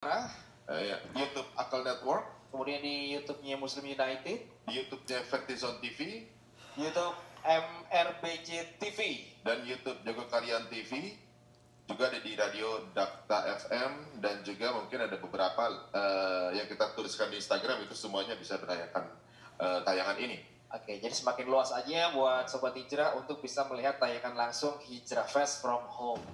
YouTube Akal Network, kemudian di YouTube-nya Muslim United, di YouTube-nya Vertizon TV, YouTube MRBJ TV, dan YouTube Jogo Karyan TV, juga ada di radio Dakta FM, dan juga mungkin ada beberapa yang kita tuliskan di Instagram, itu semuanya bisa menayangkan tayangan ini. Oke, jadi semakin luas aja buat Sobat Hijrah untuk bisa melihat tayangan langsung Hijrah Fest from Home.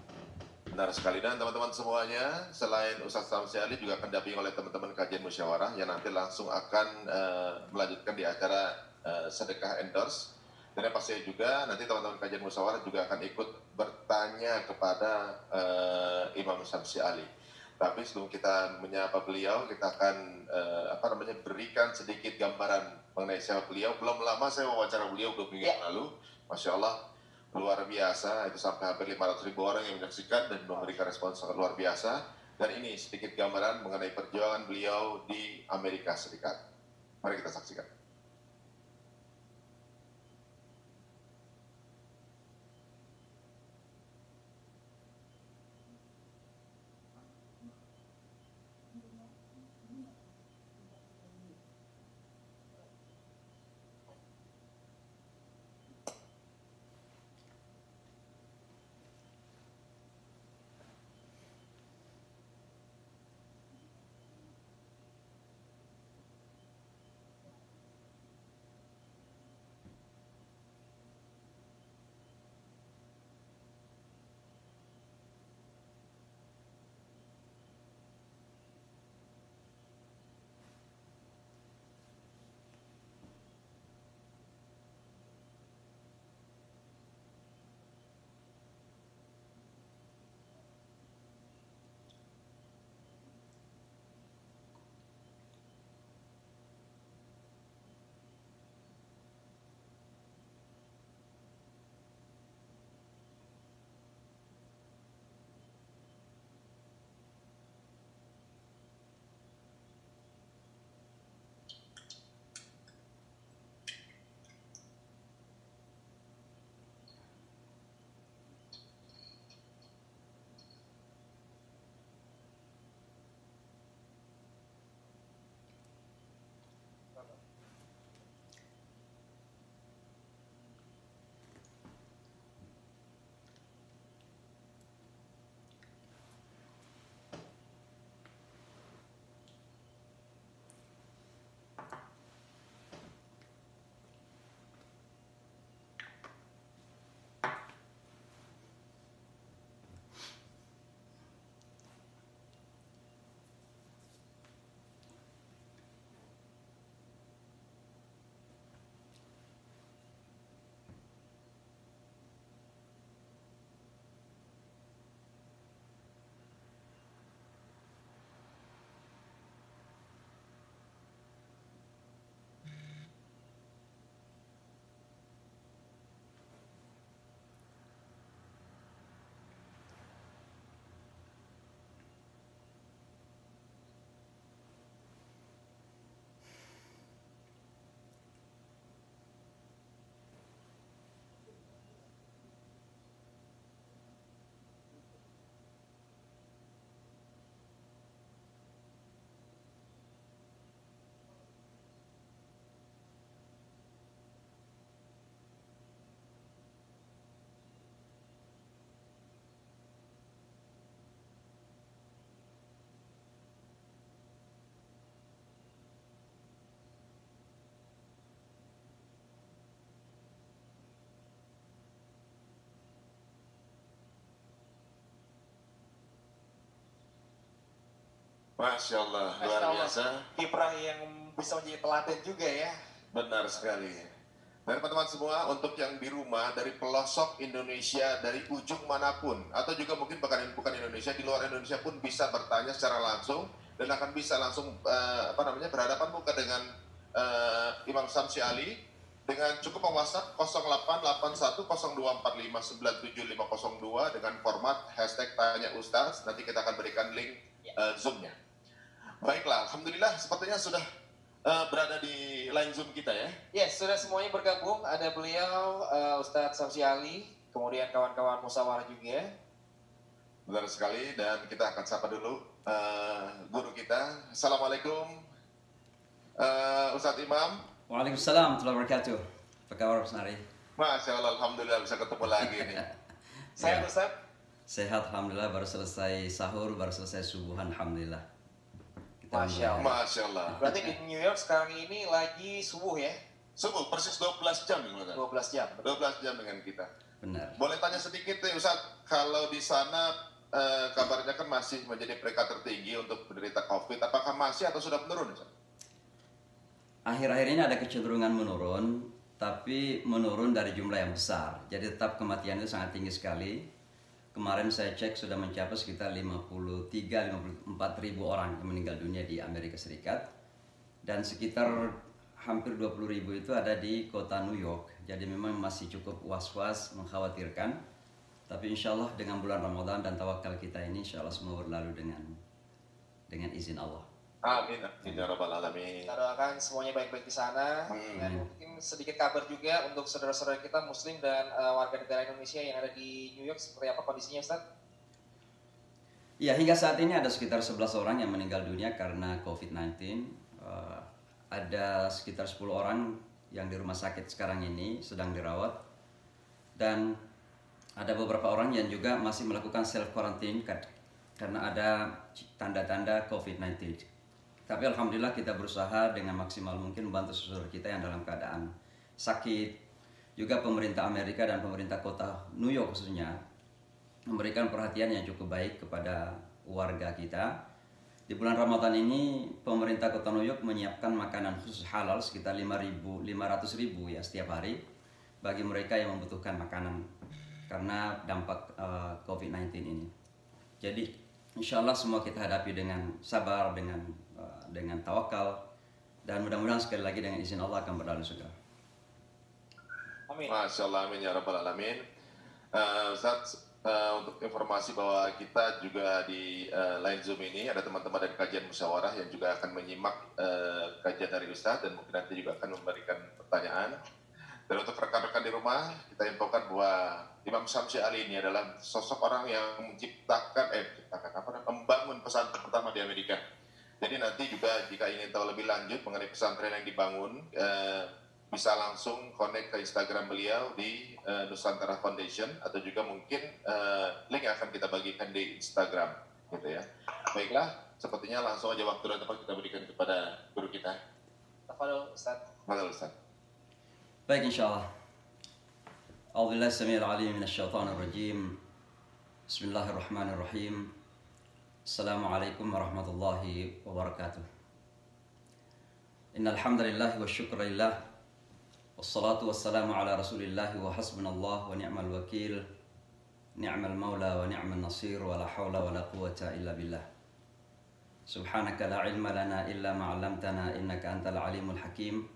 Benar sekali, dan teman-teman semuanya, selain Ustadz Samsi Ali juga akan didampingi oleh teman-teman kajian musyawarah yang nanti langsung akan melanjutkan di acara sedekah endorse. Dan yang pasti juga nanti teman-teman kajian musyawarah juga akan ikut bertanya kepada Imam Samsi Ali. Tapi sebelum kita menyapa beliau, kita akan berikan sedikit gambaran mengenai siapa beliau. Belum lama saya wawancara beliau 2 minggu yang lalu, Masya Allah. Luar biasa, itu sampai hampir 500.000 orang yang menyaksikan dan memberikan respon sangat luar biasa. Dan ini sedikit gambaran mengenai perjuangan beliau di Amerika Serikat. Mari kita saksikan. Masya Allah, luar biasa. Kiprah yang bisa menjadi teladan juga ya. Benar sekali. Dan teman-teman semua, untuk yang di rumah, dari pelosok Indonesia, dari ujung manapun, atau juga mungkin bukan Indonesia, di luar Indonesia pun bisa bertanya secara langsung, dan akan bisa langsung berhadapan muka dengan Imam Samsi Ali, dengan cukup WhatsApp 08810245975502 dengan format #tanya Ustaz. Nanti kita akan berikan link Zoom-nya. Baiklah, alhamdulillah sepertinya sudah berada di line Zoom kita ya. Yes, sudah semuanya bergabung. Ada beliau, Ustadz Samsi Ali, kemudian kawan-kawan musyawarah juga. Benar sekali, dan kita akan sapa dulu guru kita. Assalamualaikum, Ustadz Imam. Waalaikumsalam warahmatullahi wabarakatuh. Apa kabar Mas Nari? Masya Allah, alhamdulillah bisa ketemu lagi nih. Saya Ustaz. Sehat alhamdulillah, baru selesai sahur, baru selesai subuhan alhamdulillah. Masya Allah. Masya Allah. Berarti di New York sekarang ini lagi subuh ya? Subuh persis 12 jam nih, 12 jam. 12 jam dengan kita. Benar. Boleh tanya sedikit nih Ustadz, kalau di sana kabarnya kan masih menjadi peringkat tertinggi untuk penderita COVID, apakah masih atau sudah menurun Ustadz? Akhir-akhir ini ada kecenderungan menurun, tapi menurun dari jumlah yang besar. Jadi tetap kematian itu sangat tinggi sekali. Kemarin saya cek sudah mencapai sekitar 53-54 ribu orang yang meninggal dunia di Amerika Serikat. Dan sekitar hampir 20 ribu itu ada di kota New York. Jadi memang masih cukup was-was, mengkhawatirkan. Tapi insya Allah dengan bulan Ramadan dan tawakal kita ini, insya Allah semua berlalu dengan izin Allah. Amin, amin ya rabbal alamin. Kita doakan semuanya baik-baik di sana. Dan mungkin sedikit kabar juga untuk saudara-saudara kita Muslim dan warga negara Indonesia yang ada di New York, seperti apa kondisinya Ustaz? Ya, hingga saat ini ada sekitar 11 orang yang meninggal dunia karena COVID-19. Ada sekitar 10 orang yang di rumah sakit sekarang ini sedang dirawat. Dan ada beberapa orang yang juga masih melakukan self quarantine karena ada tanda-tanda COVID-19. Tapi alhamdulillah kita berusaha dengan maksimal mungkin membantu saudara kita yang dalam keadaan sakit. Juga pemerintah Amerika dan pemerintah kota New York khususnya memberikan perhatian yang cukup baik kepada warga kita. Di bulan Ramadan ini pemerintah kota New York menyiapkan makanan khusus halal sekitar 500 ribu ya setiap hari bagi mereka yang membutuhkan makanan karena dampak COVID-19 ini. Jadi insya Allah semua kita hadapi dengan sabar, dengan tawakal, dan mudah-mudahan sekali lagi dengan izin Allah akan berlalu segera. Amin. Masya Allah, amin ya rabbal alamin. Ustaz, untuk informasi bahwa kita juga di line Zoom ini ada teman-teman dari kajian musyawarah yang juga akan menyimak kajian dari Ustaz dan mungkin nanti juga akan memberikan pertanyaan. Dan untuk rekan-rekan di rumah, kita infokan bahwa Imam Syamsi Ali ini adalah sosok orang yang membangun pesantren pertama di Amerika. Jadi nanti juga jika ingin tahu lebih lanjut mengenai pesantren yang dibangun, bisa langsung connect ke Instagram beliau di Nusantara Foundation atau juga mungkin link yang akan kita bagikan di Instagram, gitu ya. Baiklah, sepertinya langsung aja waktu dan tempat kita berikan kepada guru kita. Tafadhol Ustaz. Tafadhol Ustaz. Baik, insyaallah. A'udzubillahi samii'il 'aliim minasyaitonir rajim. Bismillahirrahmanirrahim. Assalamualaikum warahmatullahi wabarakatuh. Innal hamdalillah wa syukrulillah. Wassalatu wassalamu ala Rasulillah wa hasbunallah wa ni'mal wakil. Ni'mal maula wa ni'mal nasir wa la haula wa la quwwata illa billah. Subhanaka la ilma lana illa ma 'allamtana innaka antal alimul hakim.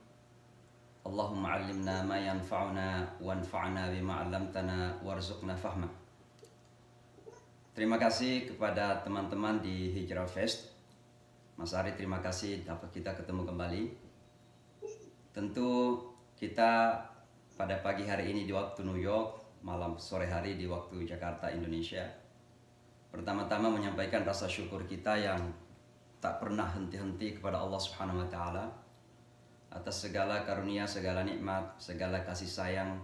Allahumma 'allimna ma yanfa'una wanfa'na bima 'allamtana warzuqna fahma. Terima kasih kepada teman-teman di Hijrah Fest. Mas Ari, terima kasih dapat kita ketemu kembali. Tentu kita pada pagi hari ini di waktu New York, malam sore hari di waktu Jakarta, Indonesia. Pertama-tama menyampaikan rasa syukur kita yang tak pernah henti-henti kepada Allah Subhanahu wa taala atas segala karunia, segala nikmat, segala kasih sayang,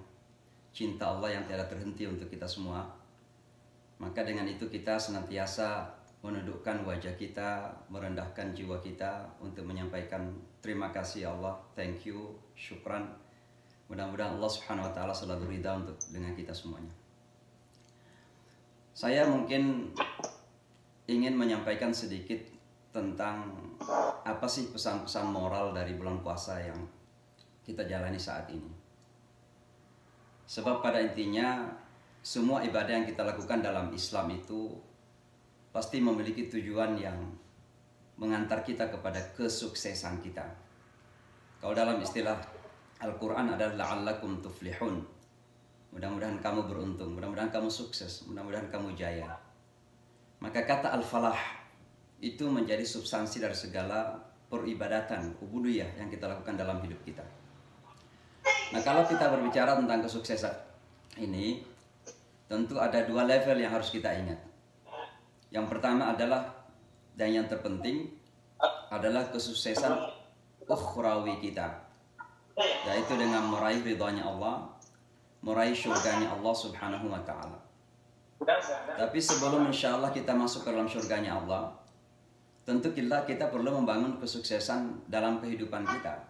cinta Allah yang tiada terhenti untuk kita semua. Maka dengan itu kita senantiasa menundukkan wajah kita, merendahkan jiwa kita untuk menyampaikan terima kasih Allah, thank you, syukran. Mudah-mudahan Allah Subhanahu wa taala selalu ridha untuk dengan kita semuanya. Saya mungkin ingin menyampaikan sedikit tentang apa sih pesan-pesan moral dari bulan puasa yang kita jalani saat ini. Sebab pada intinya semua ibadah yang kita lakukan dalam Islam itu pasti memiliki tujuan yang mengantar kita kepada kesuksesan kita. Kalau dalam istilah Al-Quran adalah la'allakum tuflihun. Mudah-mudahan kamu beruntung, mudah-mudahan kamu sukses, mudah-mudahan kamu jaya. Maka kata al-falah itu menjadi substansi dari segala peribadatan, ubudiyah yang kita lakukan dalam hidup kita. Nah, kalau kita berbicara tentang kesuksesan ini, tentu ada dua level yang harus kita ingat. Yang pertama adalah dan yang terpenting adalah kesuksesan ukhrawi kita, yaitu dengan meraih ridhanya Allah, meraih syurganya Allah subhanahu wa ta'ala. Tapi sebelum insya Allah kita masuk ke dalam syurganya Allah, tentu kita perlu membangun kesuksesan dalam kehidupan kita.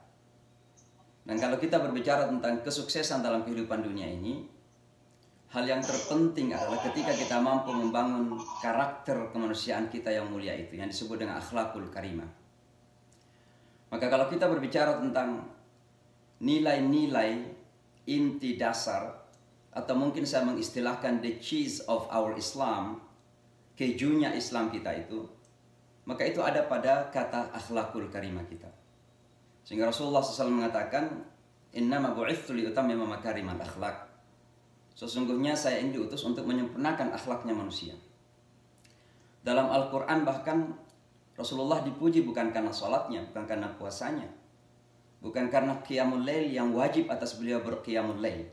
Dan kalau kita berbicara tentang kesuksesan dalam kehidupan dunia ini, hal yang terpenting adalah ketika kita mampu membangun karakter kemanusiaan kita yang mulia itu, yang disebut dengan akhlakul karimah. Maka kalau kita berbicara tentang nilai-nilai inti dasar, atau mungkin saya mengistilahkan the cheese of our Islam, kejunya Islam kita itu, maka itu ada pada kata akhlakul karimah kita. Sehingga Rasulullah SAW mengatakan, innama bu'ithu liutammima makarimal akhlak. Sesungguhnya saya ini diutus untuk menyempurnakan akhlaknya manusia. Dalam Al-Quran bahkan Rasulullah dipuji bukan karena sholatnya, bukan karena puasanya, bukan karena qiyamul lail yang wajib atas beliau berqiyamul lail,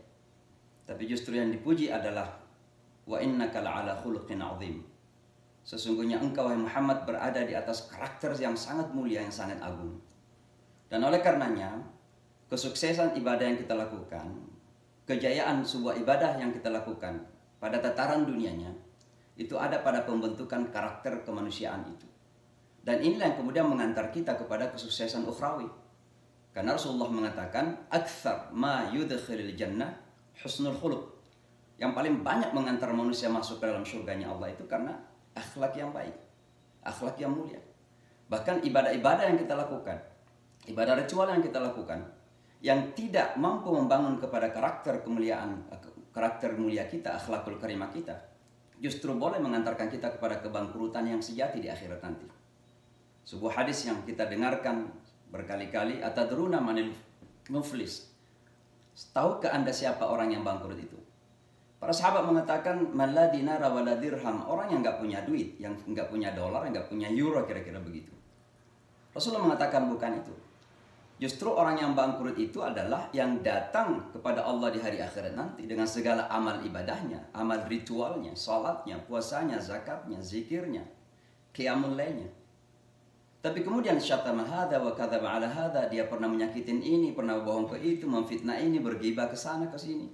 tapi justru yang dipuji adalah wa innaka la'ala khuluqin azim. Sesungguhnya engkau wahai Muhammad berada di atas karakter yang sangat mulia, yang sangat agung. Dan oleh karenanya, kesuksesan ibadah yang kita lakukan, kejayaan sebuah ibadah yang kita lakukan pada tataran dunianya, itu ada pada pembentukan karakter kemanusiaan itu. Dan inilah yang kemudian mengantar kita kepada kesuksesan ukhrawi. Karena Rasulullah mengatakan, aktsar ma yudkhilil jannah husnul khuluq. Yang paling banyak mengantar manusia masuk ke dalam surganya Allah itu karena akhlak yang baik, akhlak yang mulia. Bahkan ibadah-ibadah yang kita lakukan, ibadah ritual yang kita lakukan, yang tidak mampu membangun kepada karakter kemuliaan, karakter mulia kita, akhlakul karimah kita, justru boleh mengantarkan kita kepada kebangkrutan yang sejati di akhirat nanti. Sebuah hadis yang kita dengarkan berkali-kali, atadruna manil muflis. Tahukah Anda siapa orang yang bangkrut itu? Para sahabat mengatakan, man la dinara wa la dirham, orang yang nggak punya duit, yang nggak punya dolar, yang nggak punya euro, kira-kira begitu. Rasulullah mengatakan bukan itu. Justru orang yang bangkrut itu adalah yang datang kepada Allah di hari akhirat nanti dengan segala amal ibadahnya, amal ritualnya, salatnya, puasanya, zakatnya, zikirnya, qiyamul lailnya. Tapi kemudian syatama hadza wa kadzaba ala hadza, dia pernah menyakitin ini, pernah bohong ke itu, memfitnah ini, berghibah ke sana ke sini.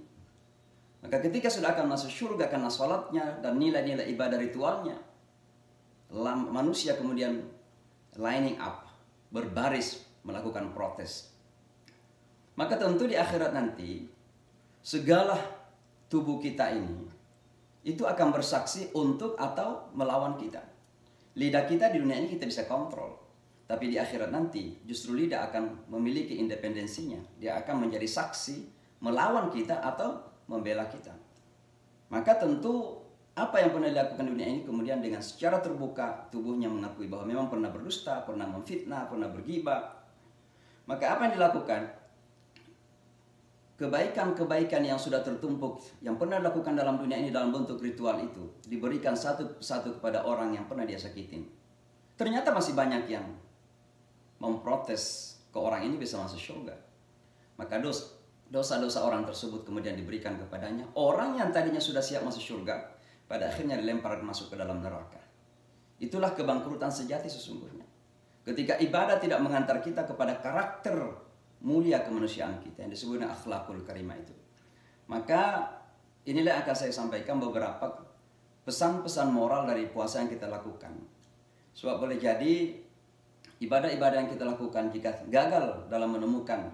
Maka ketika sudah akan masuk surga karena salatnya dan nilai-nilai ibadah ritualnya, manusia kemudian lining up, berbaris melakukan protes. Maka tentu di akhirat nanti segala tubuh kita ini itu akan bersaksi untuk atau melawan kita. Lidah kita di dunia ini kita bisa kontrol, tapi di akhirat nanti justru lidah akan memiliki independensinya. Dia akan menjadi saksi melawan kita atau membela kita. Maka tentu apa yang pernah dilakukan di dunia ini kemudian dengan secara terbuka tubuhnya mengakui bahwa memang pernah berdusta, pernah memfitnah, pernah berghibah. Maka apa yang dilakukan? Kebaikan-kebaikan yang sudah tertumpuk, yang pernah dilakukan dalam dunia ini dalam bentuk ritual itu, diberikan satu-satu kepada orang yang pernah dia sakitin. Ternyata masih banyak yang memprotes ke orang ini bisa masuk surga. Maka dosa-dosa orang tersebut kemudian diberikan kepadanya. Orang yang tadinya sudah siap masuk surga, pada akhirnya dilempar masuk ke dalam neraka. Itulah kebangkrutan sejati sesungguhnya. Ketika ibadah tidak mengantar kita kepada karakter mulia kemanusiaan kita yang disebut dengan akhlakul karimah itu. Maka inilah yang akan saya sampaikan beberapa pesan-pesan moral dari puasa yang kita lakukan. Sebab boleh jadi ibadah-ibadah yang kita lakukan jika gagal dalam menemukan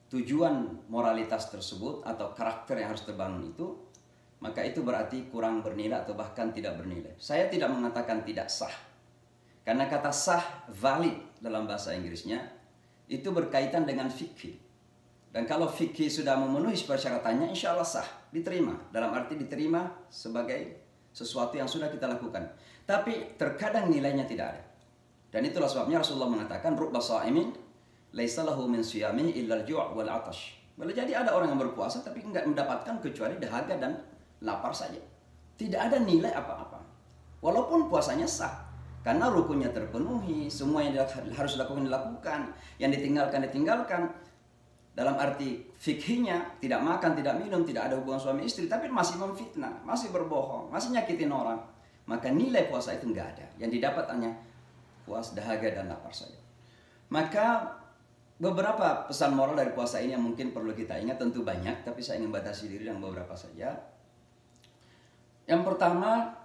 tujuan moralitas tersebut atau karakter yang harus terbangun itu, maka itu berarti kurang bernilai atau bahkan tidak bernilai. Saya tidak mengatakan tidak sah. Karena kata sah, valid dalam bahasa Inggrisnya, itu berkaitan dengan fikih. Dan kalau fikih sudah memenuhi persyaratannya, insya Allah sah, diterima. Dalam arti diterima sebagai sesuatu yang sudah kita lakukan. Tapi terkadang nilainya tidak ada. Dan itulah sebabnya Rasulullah mengatakan, rubba sha'imin laisa lahu min siyamihi illa al-ju' wal 'atash. Boleh jadi ada orang yang berpuasa tapi enggak mendapatkan kecuali dahaga dan lapar saja. Tidak ada nilai apa-apa. Walaupun puasanya sah. Karena rukunnya terpenuhi, semua yang harus dilakukan, yang ditinggalkan. Dalam arti fikhnya, tidak makan, tidak minum, tidak ada hubungan suami istri, tapi masih memfitnah, masih berbohong, masih nyakitin orang. Maka nilai puasa itu enggak ada. Yang didapat hanya puas, dahaga dan lapar saja. Maka beberapa pesan moral dari puasa ini yang mungkin perlu kita ingat, tentu banyak, tapi saya ingin batasi diri dengan beberapa saja. Yang pertama,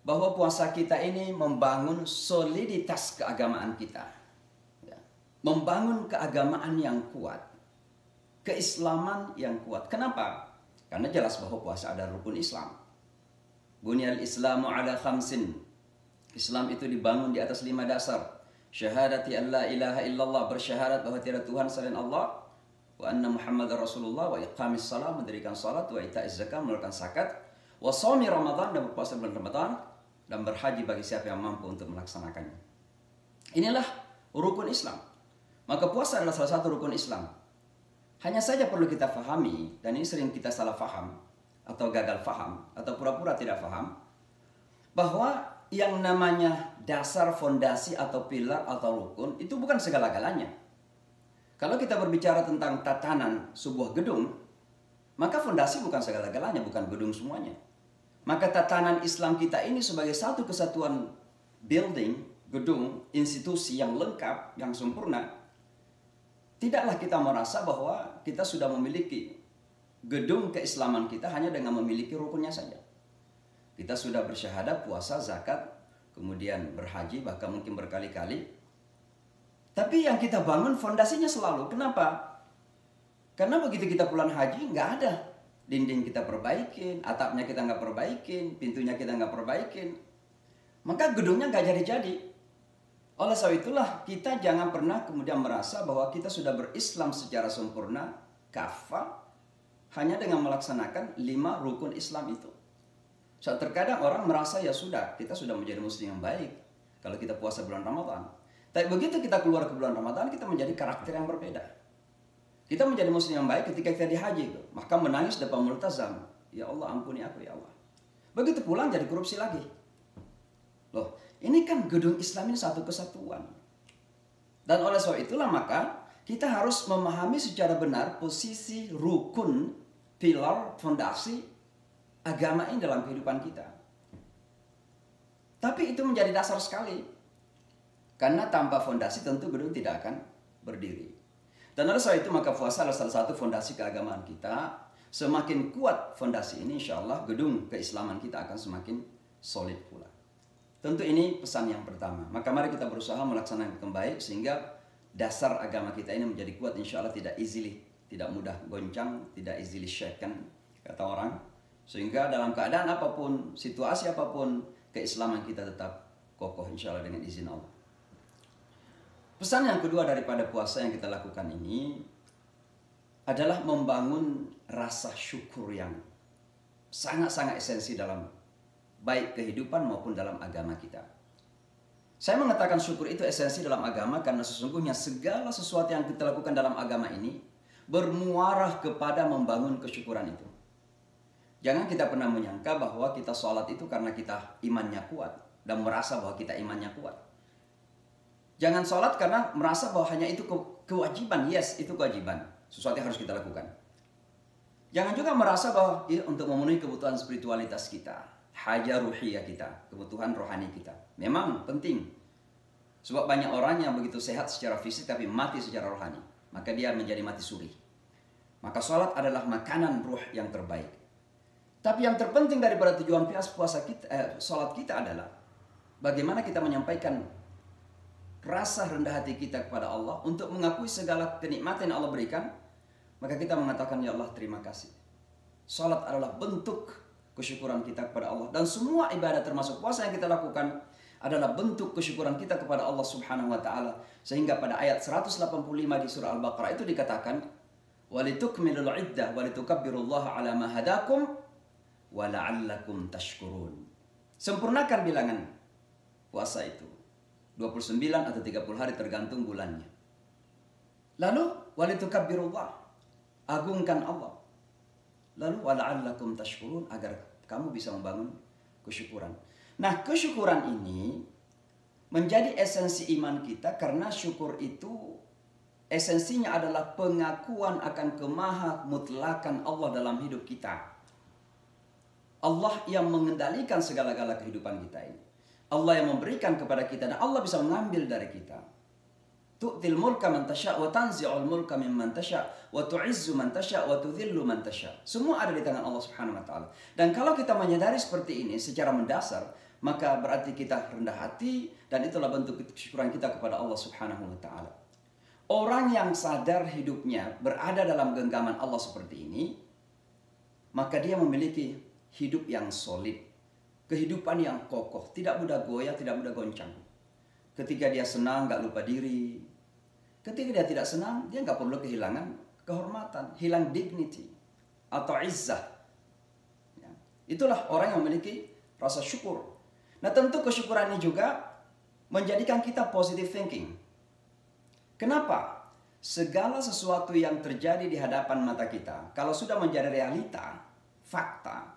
bahwa puasa kita ini membangun soliditas keagamaan kita. Ya. Membangun keagamaan yang kuat. Keislaman yang kuat. Kenapa? Karena jelas bahwa puasa ada rukun Islam. Bunyal Islamu ala khamsin. Islam itu dibangun di atas 5 dasar. Syahadati an la ilaha illallah, bersyahadat bahwa tiada Tuhan selain Allah, wa anna Muhammadar Rasulullah, wa iqamis salat, mendirikan salat, wa ita'iz zakat, mengeluarkan zakat, wa shaumi Ramadan, dan berpuasa bulan Ramadan, dan berhaji bagi siapa yang mampu untuk melaksanakannya. Inilah rukun Islam. Maka puasa adalah salah satu rukun Islam. Hanya saja perlu kita fahami, dan ini sering kita salah faham, atau gagal faham, atau pura-pura tidak faham, bahwa yang namanya dasar, fondasi, atau pilar, atau rukun, itu bukan segala-galanya. Kalau kita berbicara tentang tatanan sebuah gedung, maka fondasi bukan segala-galanya, bukan gedung semuanya. Maka tatanan Islam kita ini sebagai satu kesatuan building, gedung, institusi yang lengkap, yang sempurna, tidaklah kita merasa bahwa kita sudah memiliki gedung keislaman kita hanya dengan memiliki rukunnya saja. Kita sudah bersyahadat, puasa, zakat, kemudian berhaji, bahkan mungkin berkali-kali. Tapi yang kita bangun fondasinya selalu. Kenapa? Karena begitu kita pulang haji, nggak ada. Dinding kita perbaikin, atapnya kita nggak perbaikin, pintunya kita nggak perbaikin. Maka gedungnya nggak jadi-jadi. Oleh sebab itulah kita jangan pernah kemudian merasa bahwa kita sudah berislam secara sempurna, kafah, hanya dengan melaksanakan 5 rukun Islam itu. So, terkadang orang merasa ya sudah, kita sudah menjadi muslim yang baik kalau kita puasa bulan Ramadan. Tapi begitu kita keluar ke bulan Ramadan, kita menjadi karakter yang berbeda. Kita menjadi muslim yang baik ketika kita di haji, maka menangis depan multazam. Ya Allah, ampuni aku ya Allah. Begitu pulang jadi korupsi lagi. Loh, ini kan gedung Islam ini satu kesatuan. Dan oleh sebab itulah maka kita harus memahami secara benar posisi rukun, pilar, fondasi agama ini dalam kehidupan kita. Tapi itu menjadi dasar sekali. Karena tanpa fondasi tentu gedung tidak akan berdiri. Dan oleh sebab itu maka puasa adalah salah satu fondasi keagamaan kita. Semakin kuat fondasi ini, insya Allah gedung keislaman kita akan semakin solid pula. Tentu ini pesan yang pertama. Maka mari kita berusaha melaksanakan dengan baik sehingga dasar agama kita ini menjadi kuat, insya Allah tidak mudah goncang, tidak easily shaken, kata orang. Sehingga dalam keadaan apapun, situasi apapun, keislaman kita tetap kokoh insya Allah dengan izin Allah. Pesan yang kedua daripada puasa yang kita lakukan ini adalah membangun rasa syukur yang sangat-sangat esensi dalam baik kehidupan maupun dalam agama kita. Saya mengatakan syukur itu esensi dalam agama karena sesungguhnya segala sesuatu yang kita lakukan dalam agama ini bermuarah kepada membangun kesyukuran itu. Jangan kita pernah menyangka bahwa kita sholat itu karena kita imannya kuat dan merasa bahwa kita imannya kuat. Jangan sholat karena merasa bahwa hanya itu kewajiban. Yes, itu kewajiban. Sesuatu yang harus kita lakukan. Jangan juga merasa bahwa untuk memenuhi kebutuhan spiritualitas kita, haja ruhiyah kita, kebutuhan rohani kita. Memang penting. Sebab banyak orang yang begitu sehat secara fisik tapi mati secara rohani. Maka dia menjadi mati suri. Maka sholat adalah makanan ruh yang terbaik. Tapi yang terpenting daripada tujuan puasa kita, sholat kita adalah bagaimana kita menyampaikan rasa rendah hati kita kepada Allah untuk mengakui segala kenikmatan yang Allah berikan. Maka kita mengatakan, ya Allah terima kasih. Sholat adalah bentuk kesyukuran kita kepada Allah. Dan semua ibadah termasuk puasa yang kita lakukan adalah bentuk kesyukuran kita kepada Allah Subhanahu wa ta'ala. Sehingga pada ayat 185 di surah Al-Baqarah itu dikatakan, walitukmilul iddah walitukabbirullaha ala ma hadakum wala'allakum tashkurun. Sempurnakan bilangan puasa itu 29 atau 30 hari tergantung bulannya. Lalu walitukabbirullah, agungkan Allah. Lalu wala'allakum tashkurun, agar kamu bisa membangun kesyukuran. Nah, kesyukuran ini menjadi esensi iman kita karena syukur itu esensinya adalah pengakuan akan kemahamutlakan Allah dalam hidup kita. Allah yang mengendalikan segala-gala kehidupan kita ini. Allah yang memberikan kepada kita dan Allah bisa mengambil dari kita. Tu'til mulka man tasya' wa tanzi'ul mulka mimman tasya' wa tu'izzu man tasya' wa tudhillu man tasya'. Semua ada di tangan Allah Subhanahu wa taala. Dan kalau kita menyadari seperti ini secara mendasar, maka berarti kita rendah hati dan itulah bentuk kesyukuran kita kepada Allah Subhanahu wa taala. Orang yang sadar hidupnya berada dalam genggaman Allah seperti ini, maka dia memiliki hidup yang solid. Kehidupan yang kokoh, tidak mudah goyah, tidak mudah goncang. Ketika dia senang, nggak lupa diri. Ketika dia tidak senang, dia nggak perlu kehilangan kehormatan, hilang dignity atau izzah. Ya. Itulah orang yang memiliki rasa syukur. Nah tentu kesyukuran ini juga menjadikan kita positive thinking. Kenapa? Segala sesuatu yang terjadi di hadapan mata kita, kalau sudah menjadi realita, fakta,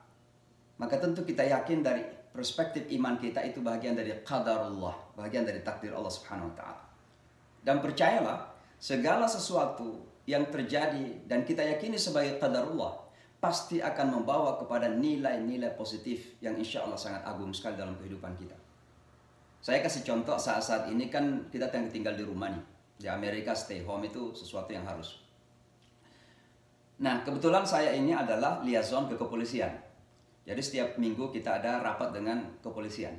maka tentu kita yakin dari perspektif iman kita itu bagian dari qadarullah, bagian dari takdir Allah Subhanahu wa taala. Dan percayalah, segala sesuatu yang terjadi dan kita yakini sebagai qadarullah pasti akan membawa kepada nilai-nilai positif yang insya Allah sangat agung sekali dalam kehidupan kita. Saya kasih contoh saat-saat ini kan kita tinggal di rumah nih. Di Amerika stay home itu sesuatu yang harus. Nah kebetulan saya ini adalah liaison ke kepolisian. Jadi setiap minggu kita ada rapat dengan kepolisian.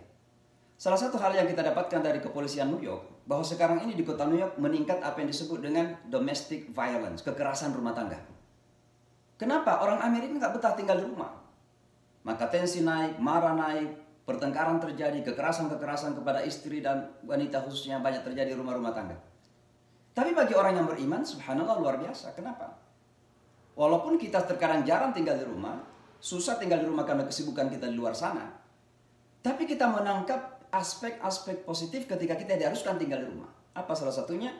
Salah satu hal yang kita dapatkan dari kepolisian New York, bahwa sekarang ini di kota New York meningkat apa yang disebut dengan domestic violence, kekerasan rumah tangga. Kenapa? Orang Amerika nggak betah tinggal di rumah. Maka tensi naik, marah naik, pertengkaran terjadi, kekerasan-kekerasan kepada istri dan wanita khususnya banyak terjadi di rumah-rumah tangga. Tapi bagi orang yang beriman, subhanallah luar biasa. Kenapa? Walaupun kita terkadang jarang tinggal di rumah, susah tinggal di rumah karena kesibukan kita di luar sana. Tapi kita menangkap aspek-aspek positif ketika kita diharuskan tinggal di rumah. Apa salah satunya?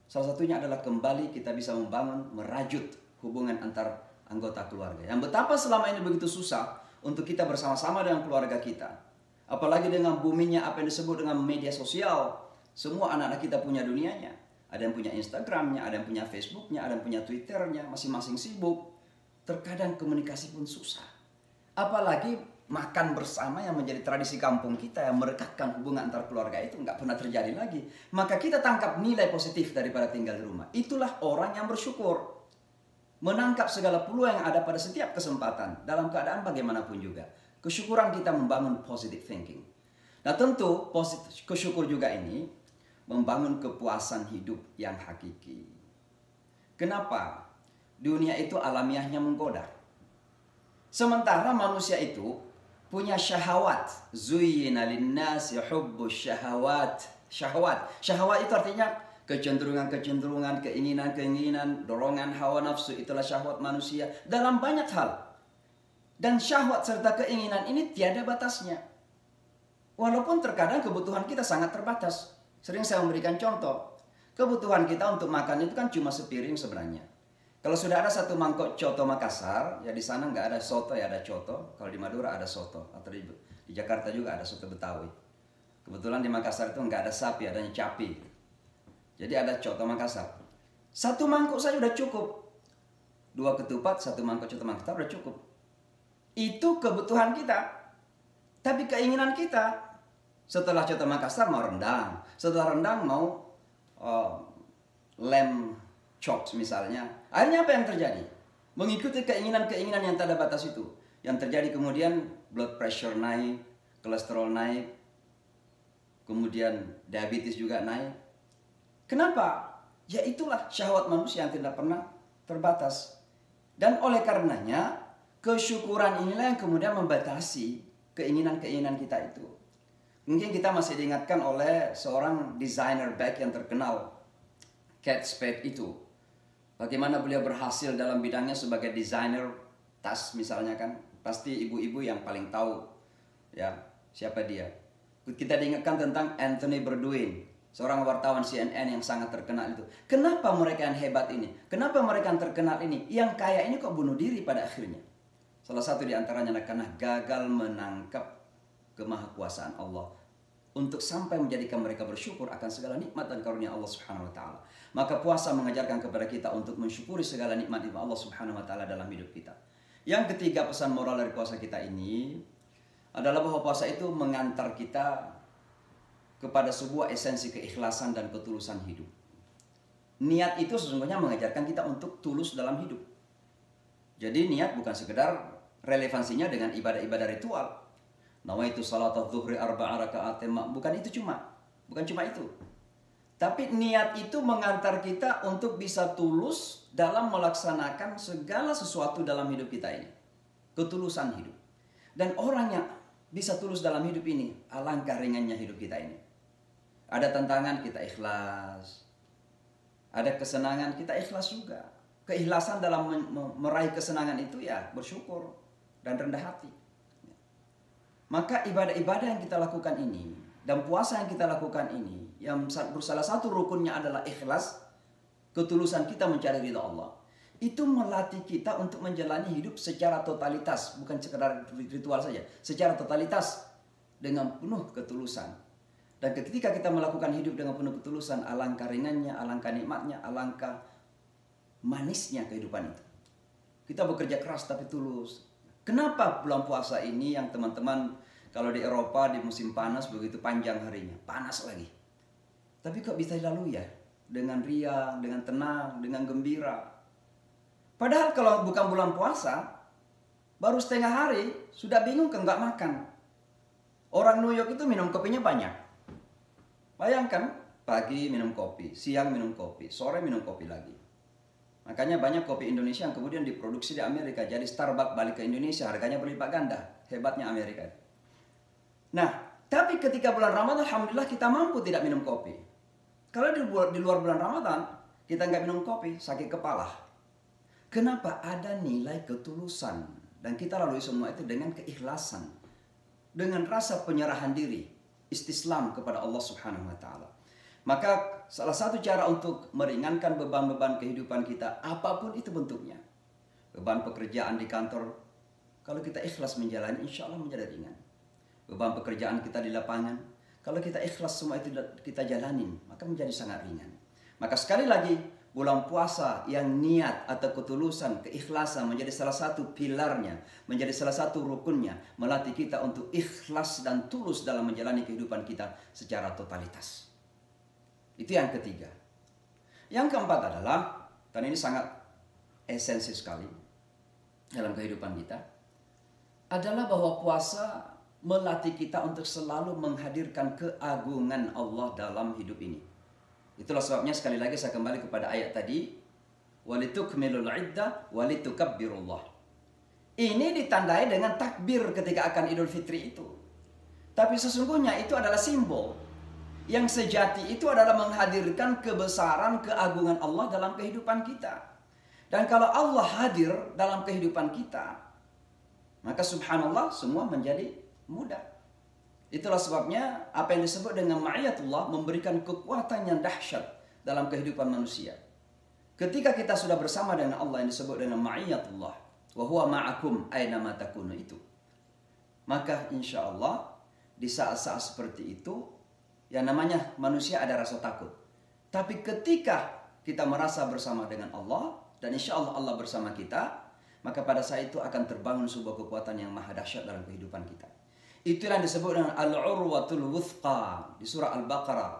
Salah satunya adalah kembali kita bisa membangun, merajut hubungan antar anggota keluarga. Yang betapa selama ini begitu susah untuk kita bersama-sama dengan keluarga kita. Apalagi dengan boomingnya apa yang disebut dengan media sosial. Semua anak-anak kita punya dunianya. Ada yang punya Instagramnya, ada yang punya Facebooknya, ada yang punya Twitternya, masing-masing sibuk. Terkadang komunikasi pun susah. Apalagi makan bersama yang menjadi tradisi kampung kita yang merekatkan hubungan antar keluarga itu nggak pernah terjadi lagi. Maka kita tangkap nilai positif daripada tinggal di rumah. Itulah orang yang bersyukur. Menangkap segala peluang yang ada pada setiap kesempatan. Dalam keadaan bagaimanapun juga. Kesyukuran kita membangun positive thinking. Nah tentu kesyukur juga ini membangun kepuasan hidup yang hakiki. Kenapa? Dunia itu alamiahnya menggoda. Sementara manusia itu punya syahwat. Zuyyina linnasi hubbus syahawat. Syahwat itu artinya kecenderungan-kecenderungan, keinginan-keinginan, dorongan hawa nafsu. Itulah syahwat manusia dalam banyak hal. Dan syahwat serta keinginan ini tiada batasnya. Walaupun terkadang kebutuhan kita sangat terbatas. Sering saya memberikan contoh. Kebutuhan kita untuk makan itu kan cuma sepiring sebenarnya. Kalau sudah ada satu mangkok coto Makassar, ya di sana nggak ada soto, ya ada coto. Kalau di Madura ada soto, atau di Jakarta juga ada soto Betawi. Kebetulan di Makassar itu nggak ada sapi, adanya capi. Jadi ada coto Makassar. Satu mangkok saja udah cukup. 2 ketupat, 1 mangkok coto Makassar udah cukup. Itu kebutuhan kita. Tapi keinginan kita, setelah coto Makassar mau rendang. Setelah rendang mau lamb chops misalnya. Akhirnya apa yang terjadi? Mengikuti keinginan-keinginan yang tak ada batas itu. Yang terjadi kemudian blood pressure naik, kolesterol naik, kemudian diabetes juga naik. Kenapa? Ya itulah syahwat manusia yang tidak pernah terbatas. Dan oleh karenanya, kesyukuran inilah yang kemudian membatasi keinginan-keinginan kita itu. Mungkin kita masih diingatkan oleh seorang desainer bag yang terkenal, Kate Spade itu. Bagaimana beliau berhasil dalam bidangnya sebagai desainer tas misalnya kan. Pasti ibu-ibu yang paling tahu ya siapa dia. Kita diingatkan tentang Anthony Bourdain, seorang wartawan CNN yang sangat terkenal itu. Kenapa mereka yang hebat ini? Kenapa mereka yang terkenal ini? Yang kaya ini kok bunuh diri pada akhirnya? Salah satu di antaranya adalah karena gagal menangkap kemahakuasaan Allah untuk sampai menjadikan mereka bersyukur akan segala nikmat dan karunia Allah Subhanahu wa taala. Maka puasa mengajarkan kepada kita untuk mensyukuri segala nikmat Allah Subhanahu wa taala dalam hidup kita. Yang ketiga pesan moral dari puasa kita ini adalah bahwa puasa itu mengantar kita kepada sebuah esensi keikhlasan dan ketulusan hidup. Niat itu sesungguhnya mengajarkan kita untuk tulus dalam hidup. Jadi niat bukan sekedar relevansinya dengan ibadah-ibadah ritual. Nawaitu salatat zuhri arba'a raka'atin, bukan cuma itu. Tapi niat itu mengantar kita untuk bisa tulus dalam melaksanakan segala sesuatu dalam hidup kita ini. Ketulusan hidup. Dan orang yang bisa tulus dalam hidup ini, alangkah ringannya hidup kita ini. Ada tantangan, kita ikhlas. Ada kesenangan, kita ikhlas juga. Keikhlasan dalam meraih kesenangan itu ya bersyukur dan rendah hati. Maka ibadah-ibadah yang kita lakukan ini dan puasa yang kita lakukan ini, yang salah satu rukunnya adalah ikhlas, ketulusan kita mencari ridha Allah. Itu melatih kita untuk menjalani hidup secara totalitas, bukan sekedar ritual saja, secara totalitas dengan penuh ketulusan. Dan ketika kita melakukan hidup dengan penuh ketulusan, alangkah ringannya, alangkah nikmatnya, alangkah manisnya kehidupan itu. Kita bekerja keras tapi tulus. Kenapa bulan puasa ini yang teman-teman kalau di Eropa di musim panas begitu panjang harinya, panas lagi. Tapi kok bisa dilalui ya? Dengan riang, dengan tenang, dengan gembira. Padahal kalau bukan bulan puasa, baru setengah hari sudah bingung kan nggak makan. Orang New York itu minum kopinya banyak. Bayangkan, pagi minum kopi, siang minum kopi, sore minum kopi lagi. Makanya banyak kopi Indonesia yang kemudian diproduksi di Amerika. Jadi Starbucks balik ke Indonesia, harganya berlipat ganda. Hebatnya Amerika. Nah, tapi ketika bulan Ramadan, alhamdulillah kita mampu tidak minum kopi. Kalau di luar bulan Ramadan, kita nggak minum kopi, sakit kepala. Kenapa? Ada nilai ketulusan. Dan kita lalui semua itu dengan keikhlasan. Dengan rasa penyerahan diri. Istislam kepada Allah Subhanahu wa Ta'ala. Maka salah satu cara untuk meringankan beban-beban kehidupan kita, apapun itu bentuknya. Beban pekerjaan di kantor, kalau kita ikhlas menjalani, insya Allah menjadi ringan. Beban pekerjaan kita di lapangan, kalau kita ikhlas semua itu kita jalanin, maka menjadi sangat ringan. Maka sekali lagi, bulan puasa yang niat atau ketulusan, keikhlasan menjadi salah satu pilarnya, menjadi salah satu rukunnya, melatih kita untuk ikhlas dan tulus dalam menjalani kehidupan kita secara totalitas. Itu yang ketiga. Yang keempat adalah, dan ini sangat esensi sekali dalam kehidupan kita, adalah bahwa puasa melatih kita untuk selalu menghadirkan keagungan Allah dalam hidup ini. Itulah sebabnya sekali lagi saya kembali kepada ayat tadi, walitukmilul iddah walitukabbirullah. Ini ditandai dengan takbir ketika akan Idul Fitri itu. Tapi sesungguhnya itu adalah simbol. Yang sejati itu adalah menghadirkan kebesaran, keagungan Allah dalam kehidupan kita. Dan kalau Allah hadir dalam kehidupan kita, maka subhanallah semua menjadi mudah. Itulah sebabnya apa yang disebut dengan ma'iyatullah memberikan kekuatan yang dahsyat dalam kehidupan manusia. Ketika kita sudah bersama dengan Allah yang disebut dengan ma'iyatullah, wa huwa ma'akum aina ma takunu itu. Maka insya Allah di saat-saat seperti itu, yang namanya manusia ada rasa takut. Tapi ketika kita merasa bersama dengan Allah, dan insya Allah Allah bersama kita, maka pada saat itu akan terbangun sebuah kekuatan yang maha dahsyat dalam kehidupan kita. Itulah yang disebut dengan al-urwatul wuthqa di surah Al-Baqarah,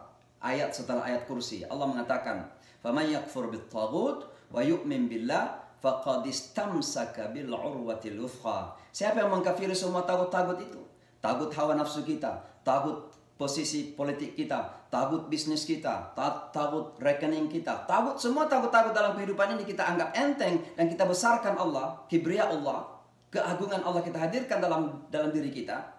ayat setelah ayat kursi. Allah mengatakan, "Faman yakfur bit-taghut wa yu'min billah faqad istamsaka bil urwatil wuthqa." Siapa yang mengkafiri semua tagut-tagut itu? Tagut hawa nafsu kita, tagut posisi politik kita, tagut bisnis kita, tagut rekening kita, tagut semua tagut-tagut dalam kehidupan ini kita anggap enteng dan kita besarkan Allah, kibriya Allah, keagungan Allah kita hadirkan dalam diri kita.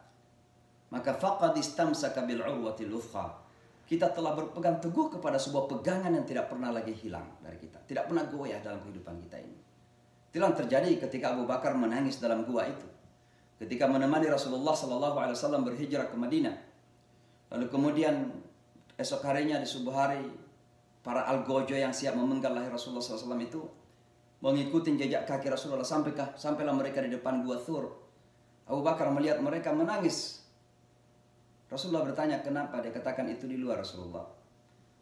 Maka faqad istamsaka bil urwatil wuthqa. Kita telah berpegang teguh kepada sebuah pegangan yang tidak pernah lagi hilang dari kita, tidak pernah goyah dalam kehidupan kita ini. Itulah yang terjadi ketika Abu Bakar menangis dalam gua itu. Ketika menemani Rasulullah SAW berhijrah ke Madinah. Lalu kemudian esok harinya di subuh hari, para algojo yang siap memenggal leher Rasulullah SAW itu mengikuti jejak kaki Rasulullah sampailah mereka di depan gua Thur. Abu Bakar melihat mereka menangis. Rasulullah bertanya kenapa, dia katakan itu di luar Rasulullah.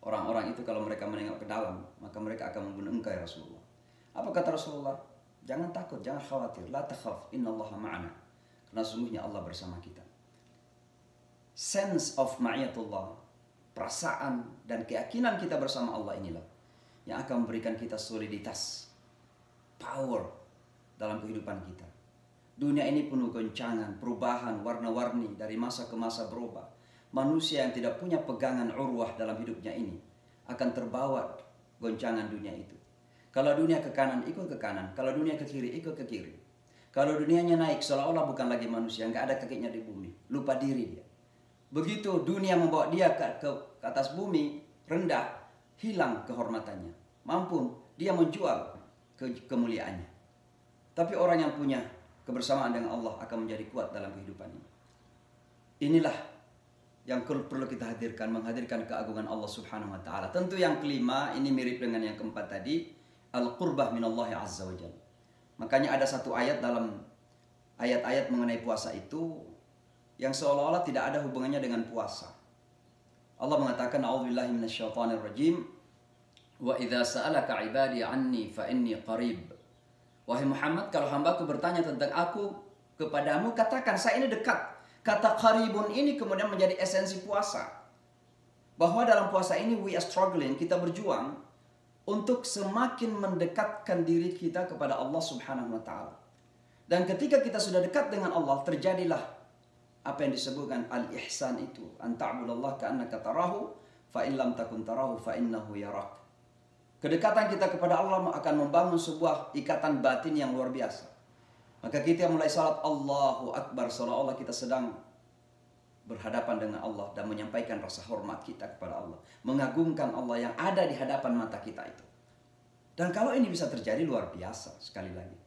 Orang-orang itu kalau mereka menengok ke dalam, maka mereka akan membunuh engkau ya Rasulullah. Apa kata Rasulullah? Jangan takut, jangan khawatir. La takhaf, innallaha ma'ana. Karena sungguhnya Allah bersama kita. sense of ma'iyatullah, perasaan dan keyakinan kita bersama Allah inilah yang akan memberikan kita soliditas, power dalam kehidupan kita. Dunia ini penuh goncangan, perubahan, warna-warni, dari masa ke masa berubah. Manusia yang tidak punya pegangan urwah dalam hidupnya ini akan terbawa goncangan dunia itu. Kalau dunia ke kanan, ikut ke kanan. Kalau dunia ke kiri, ikut ke kiri. Kalau dunianya naik, seolah-olah bukan lagi manusia, nggak ada kakinya di bumi. Lupa diri dia. Begitu dunia membawa dia ke atas bumi, rendah, hilang kehormatannya. Mampun, dia menjual kemuliaannya. Tapi orang yang punya kebersamaan dengan Allah akan menjadi kuat dalam kehidupan ini. Inilah yang perlu kita hadirkan, menghadirkan keagungan Allah Subhanahu wa taala. Tentu yang kelima ini mirip dengan yang keempat tadi, al-qurbah minallahi azza wa jalla. Makanya ada satu ayat dalam ayat-ayat mengenai puasa itu yang seolah-olah tidak ada hubungannya dengan puasa. Allah mengatakan, a'udzubillahi minasyaitonir rajim, wa idza sa'alaka 'ibadi 'anni fa inni qarib. Wahai Muhammad, kalau hambaku bertanya tentang aku kepadamu, katakan saya ini dekat. Kata qaribun ini kemudian menjadi esensi puasa. Bahwa dalam puasa ini we are struggling, kita berjuang untuk semakin mendekatkan diri kita kepada Allah Subhanahu wa taala. Dan ketika kita sudah dekat dengan Allah, terjadilah apa yang disebutkan al-ihsan itu, an ta'budallaha ka'annaka tarahu fa in lam takun tarahu fa innahu yarak. Kedekatan kita kepada Allah akan membangun sebuah ikatan batin yang luar biasa. Maka kita mulai salat Allahu Akbar, seolah-olah kita sedang berhadapan dengan Allah dan menyampaikan rasa hormat kita kepada Allah, mengagungkan Allah yang ada di hadapan mata kita itu. Dan kalau ini bisa terjadi, luar biasa sekali lagi.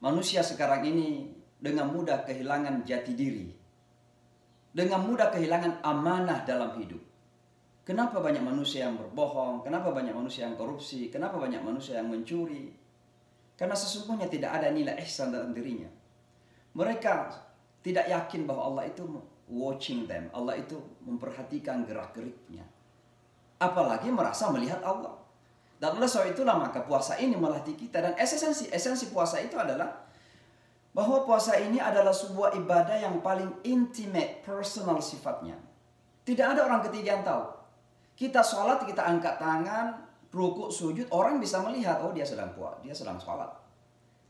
Manusia sekarang ini dengan mudah kehilangan jati diri, dengan mudah kehilangan amanah dalam hidup. Kenapa banyak manusia yang berbohong? Kenapa banyak manusia yang korupsi? Kenapa banyak manusia yang mencuri? Karena sesungguhnya tidak ada nilai ihsan dalam dirinya. Mereka tidak yakin bahwa Allah itu watching them. Allah itu memperhatikan gerak-geriknya. Apalagi merasa melihat Allah. Dan oleh sebab itulah maka puasa ini melatih kita. Dan esensi puasa itu adalah bahwa puasa ini adalah sebuah ibadah yang paling intimate, personal sifatnya. Tidak ada orang ketiga yang tahu. Kita sholat, kita angkat tangan, rukuk, sujud, orang bisa melihat, oh dia sedang sholat.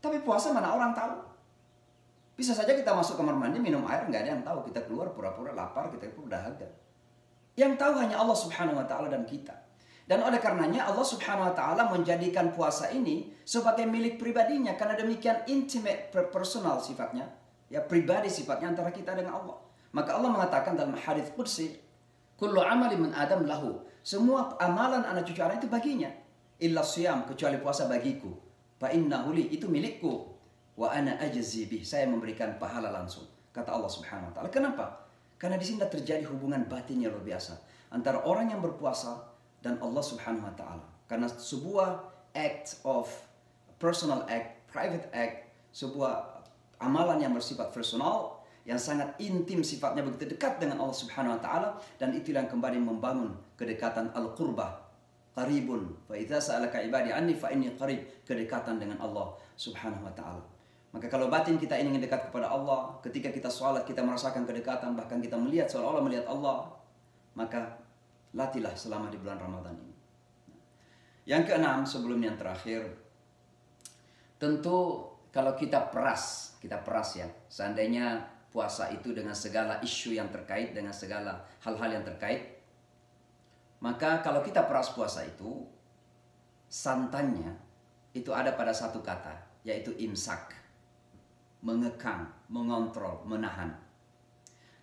Tapi puasa mana orang tahu? Bisa saja kita masuk kamar mandi, minum air, nggak ada yang tahu. Kita keluar pura-pura lapar, kita pun dahaga. Yang tahu hanya Allah Subhanahu wa taala dan kita. Dan oleh karenanya Allah Subhanahu wa taala menjadikan puasa ini sebagai milik pribadinya, karena demikian intimate, personal sifatnya, ya pribadi sifatnya antara kita dengan Allah. Maka Allah mengatakan dalam hadits qudsi, kullu amali min adam lahu. Semua amalan anak cucu Allah itu baginya. Illa siyam, kecuali puasa bagiku. Fa innahu li, itu milikku. Wa ana ajzi bih, saya memberikan pahala langsung. Kata Allah Subhanahu wa taala. Kenapa? Karena di sini terjadi hubungan batin yang luar biasa antara orang yang berpuasa dan Allah Subhanahu wa taala. Karena sebuah act of personal act, private act, sebuah amalan yang bersifat personal, yang sangat intim sifatnya, begitu dekat dengan Allah Subhanahu wa taala, dan itulah yang kembali membangun kedekatan al-qurbah. Qaribun, fa idza sa'alaka ibadi anni fa inni qarib, kedekatan dengan Allah Subhanahu wa taala. Maka kalau batin kita ingin dekat kepada Allah, ketika kita sholat kita merasakan kedekatan, bahkan kita melihat seolah-olah melihat Allah, maka latihlah selama di bulan Ramadan ini. Yang keenam, sebelum yang terakhir, tentu kalau kita peras ya, seandainya puasa itu dengan segala isu yang terkait, dengan segala hal-hal yang terkait, maka kalau kita peras puasa itu, santannya itu ada pada satu kata, yaitu imsak. Mengekang, mengontrol, menahan.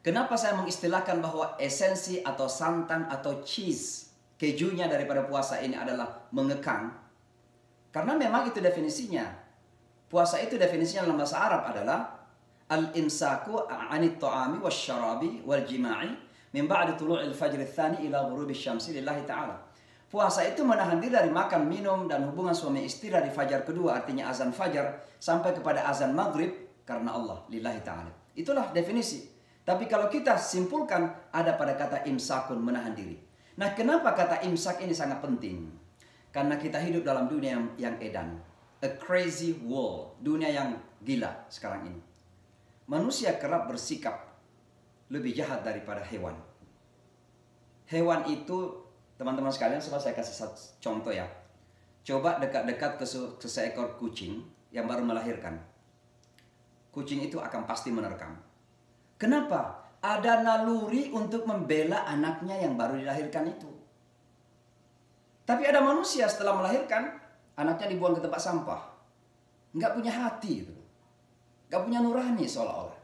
Kenapa saya mengistilahkan bahwa esensi atau santan atau cheese, kejunya daripada puasa ini adalah mengekang? Karena memang itu definisinya. Puasa itu definisinya dalam bahasa Arab adalah al-imsaku 'anit ta'ami wasyarabi wal jima'i min ba'di tulu'il fajr tsani ila ghurubi syamsi lillahi ta'ala. Puasa itu menahan diri dari makan, minum, dan hubungan suami istri dari fajar kedua, artinya azan fajar, sampai kepada azan maghrib, karena Allah, lillahi ta'ala. Itulah definisi. Tapi kalau kita simpulkan, ada pada kata imsakun, menahan diri. Nah, kenapa kata imsak ini sangat penting? Karena kita hidup dalam dunia yang edan. A crazy world. Dunia yang gila sekarang ini. Manusia kerap bersikap lebih jahat daripada hewan. Hewan itu, teman-teman sekalian, saya kasih satu contoh ya. Coba dekat-dekat ke seekor kucing yang baru melahirkan. Kucing itu akan pasti menerkam. Kenapa? Ada naluri untuk membela anaknya yang baru dilahirkan itu. Tapi ada manusia setelah melahirkan, anaknya dibuang ke tempat sampah. Nggak punya hati itu. Nggak punya nurani seolah-olah.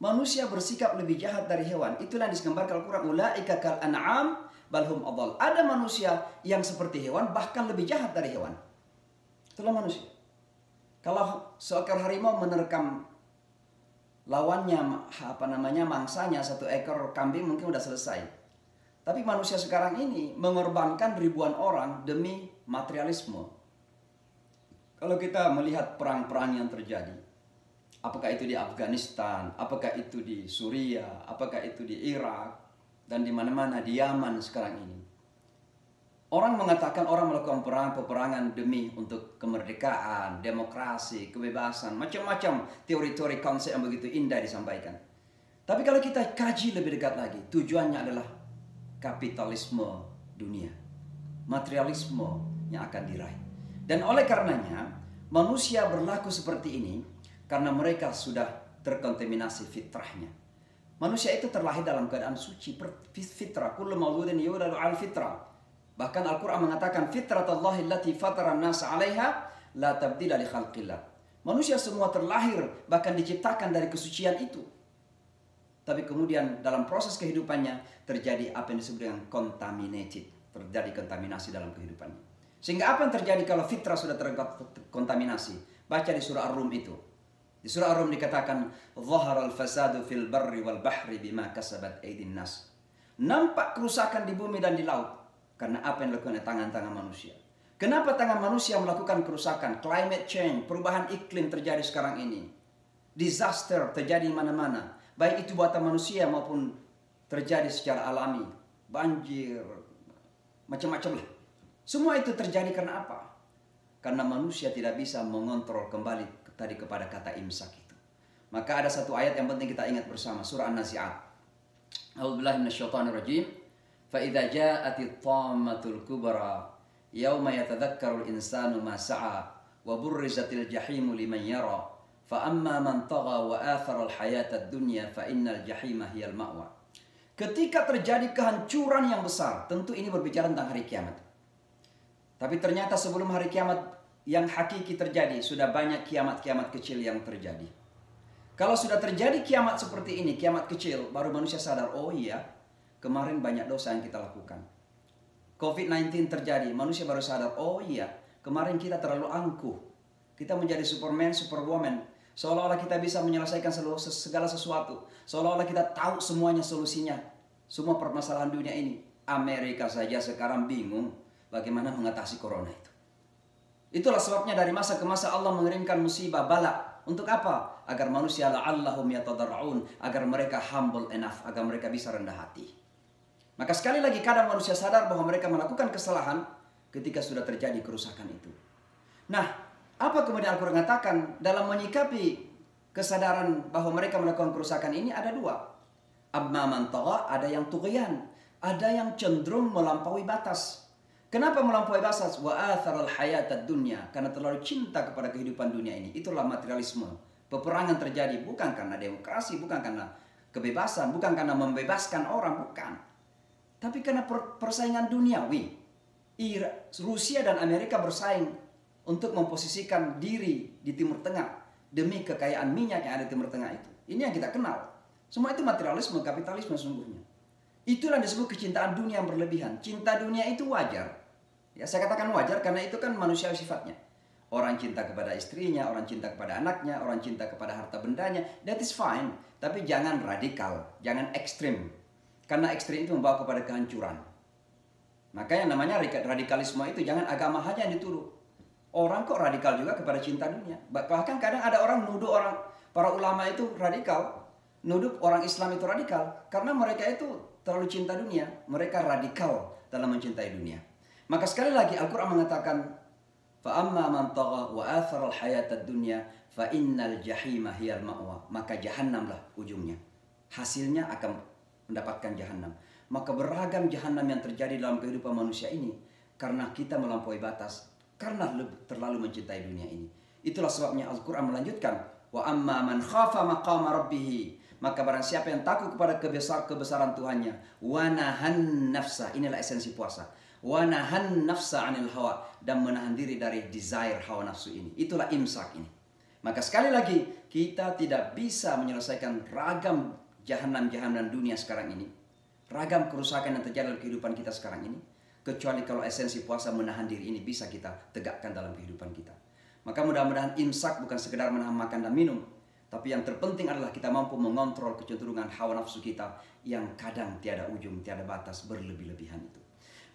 Manusia bersikap lebih jahat dari hewan. Itulah yang digambarkan Al-Quran. Ulaika kal an'am balhum adhal. Ada manusia yang seperti hewan, bahkan lebih jahat dari hewan. Itulah manusia. Kalau seekor harimau menerkam lawannya, mangsanya, satu ekor kambing mungkin udah selesai. Tapi manusia sekarang ini mengorbankan ribuan orang demi materialisme. Kalau kita melihat perang-perang yang terjadi, apakah itu di Afghanistan, apakah itu di Suriah, apakah itu di Irak, dan di mana-mana di Yaman sekarang ini. Orang mengatakan orang melakukan peperangan demi untuk kemerdekaan, demokrasi, kebebasan, macam-macam teori-teori konsep yang begitu indah disampaikan. Tapi kalau kita kaji lebih dekat lagi, tujuannya adalah kapitalisme dunia, materialisme yang akan diraih. Dan oleh karenanya, manusia berlaku seperti ini karena mereka sudah terkontaminasi fitrahnya. Manusia itu terlahir dalam keadaan suci, fitrah. Kullu mauludin yuladu al fitrah. Bahkan Al-Quran mengatakan fitratallahi allati fatara an-nasa 'alaiha la tabdila li khalqillah. Manusia semua terlahir bahkan diciptakan dari kesucian itu. Tapi kemudian dalam proses kehidupannya terjadi apa yang disebut dengan contaminated, terjadi kontaminasi dalam kehidupannya. Sehingga apa yang terjadi kalau fitrah sudah terkontaminasi? Baca di surah Ar-Rum itu. Di surah Ar-Rum dikatakan zaharal fasadu fil barri wal bahri bima kasabat aydin nas. Nampak kerusakan di bumi dan di laut karena apa yang dilakukan oleh tangan-tangan manusia. Kenapa tangan manusia melakukan kerusakan? Climate change, perubahan iklim terjadi sekarang ini. Disaster terjadi di mana-mana. Baik itu buatan manusia maupun terjadi secara alami. Banjir, macam-macam lah. Semua itu terjadi karena apa? Karena manusia tidak bisa mengontrol kembali tadi kepada kata imsak itu. Maka ada satu ayat yang penting kita ingat bersama. Surah An-Nazi'at. A'udzubillahi minasyaitonirrajim. Fa idza ja'atit tammatul kubra yauma yatadzakkarul insanu ma sa'a wa burrizatil jahimu liman yara fa amma man tagha wa athara al hayatad dunya fa innal jahima hiyal ma'wa. Ketika terjadi kehancuran yang besar, tentu ini berbicara tentang hari kiamat. Tapi ternyata sebelum hari kiamat yang hakiki terjadi, sudah banyak kiamat-kiamat kecil yang terjadi. Kalau sudah terjadi kiamat seperti ini, kiamat kecil, baru manusia sadar, oh iya, kemarin banyak dosa yang kita lakukan. COVID-19 terjadi, manusia baru sadar, oh iya, kemarin kita terlalu angkuh. Kita menjadi Superman, Superwoman. Seolah-olah kita bisa menyelesaikan segala sesuatu. Seolah-olah kita tahu semuanya solusinya. Semua permasalahan dunia ini. Amerika saja sekarang bingung bagaimana mengatasi corona itu. Itulah sebabnya dari masa ke masa Allah mengirimkan musibah bala. Untuk apa? Agar manusia la'allahum yatadarra'un. Agar mereka humble enough. Agar mereka bisa rendah hati. Maka sekali lagi kadang manusia sadar bahwa mereka melakukan kesalahan ketika sudah terjadi kerusakan itu. Nah, apa kemudian Al-Quran katakan dalam menyikapi kesadaran bahwa mereka melakukan kerusakan ini ada dua. Amma man tagha, ada yang tughyan, ada yang cenderung melampaui batas. Kenapa melampaui batas? Wa atharal hayatad dunya, karena terlalu cinta kepada kehidupan dunia ini. Itulah materialisme. Peperangan terjadi bukan karena demokrasi, bukan karena kebebasan, bukan karena membebaskan orang, bukan. Tapi karena persaingan duniawi. Rusia dan Amerika bersaing untuk memposisikan diri di Timur Tengah demi kekayaan minyak yang ada di Timur Tengah itu. Ini yang kita kenal. Semua itu materialisme, kapitalisme sesungguhnya. Itulah yang disebut kecintaan dunia yang berlebihan. Cinta dunia itu wajar. Ya, saya katakan wajar karena itu kan manusiawi sifatnya. Orang cinta kepada istrinya, orang cinta kepada anaknya, orang cinta kepada harta bendanya. That is fine. Tapi jangan radikal, jangan ekstrim. Karena ekstrim itu membawa kepada kehancuran. Maka yang namanya radikalisme itu jangan agama saja yang dituduh. Orang kok radikal juga kepada cinta dunia. Bahkan kadang ada orang nuduh para ulama itu radikal. Nuduh orang Islam itu radikal. Karena mereka itu terlalu cinta dunia. Mereka radikal dalam mencintai dunia. Maka sekali lagi Al-Quran mengatakan, فَأَمَّا مَنْ طَغَى وَآثَرَ الْحَيَاةَ الدُّنْيَا فَإِنَّ الْجَحِيمَ هِيَ الْمَأْوَى. Maka jahannamlah ujungnya. hasilnya akan mendapatkan jahanam. Maka beragam jahanam yang terjadi dalam kehidupan manusia ini karena kita melampaui batas, karena terlalu mencintai dunia ini. Itulah sebabnya Al-Quran melanjutkan, wa amma man khafa maqama rabbih, maka barang siapa yang takut kepada kebesaran Tuhannya, wa nahan nafsa, inilah esensi puasa, wa nahan nafsa anil hawa, dan menahan diri dari desire hawa nafsu ini. Itulah imsak ini. Maka sekali lagi, kita tidak bisa menyelesaikan ragam jahanam-jahanam dunia sekarang ini, ragam kerusakan yang terjadi dalam kehidupan kita sekarang ini, kecuali kalau esensi puasa menahan diri ini bisa kita tegakkan dalam kehidupan kita. Maka mudah-mudahan imsak bukan sekedar menahan makan dan minum, tapi yang terpenting adalah kita mampu mengontrol kecenderungan hawa nafsu kita yang kadang tiada ujung, tiada batas, berlebih-lebihan itu.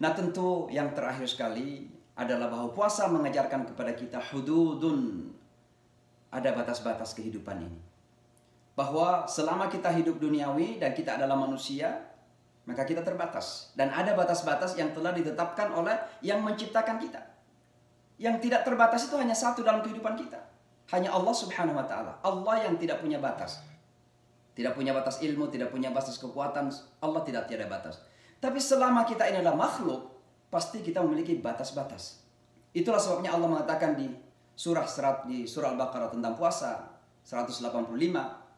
Nah tentu yang terakhir sekali adalah bahwa puasa mengajarkan kepada kita hududun, ada batas-batas kehidupan ini. Bahwa selama kita hidup duniawi dan kita adalah manusia, maka kita terbatas. Dan ada batas-batas yang telah ditetapkan oleh yang menciptakan kita. Yang tidak terbatas itu hanya satu dalam kehidupan kita. Hanya Allah subhanahu wa ta'ala. Allah yang tidak punya batas. Tidak punya batas ilmu, tidak punya batas kekuatan. Allah tidak tiada batas. Tapi selama kita ini adalah makhluk, pasti kita memiliki batas-batas. Itulah sebabnya Allah mengatakan di surah Al-Baqarah tentang puasa 185,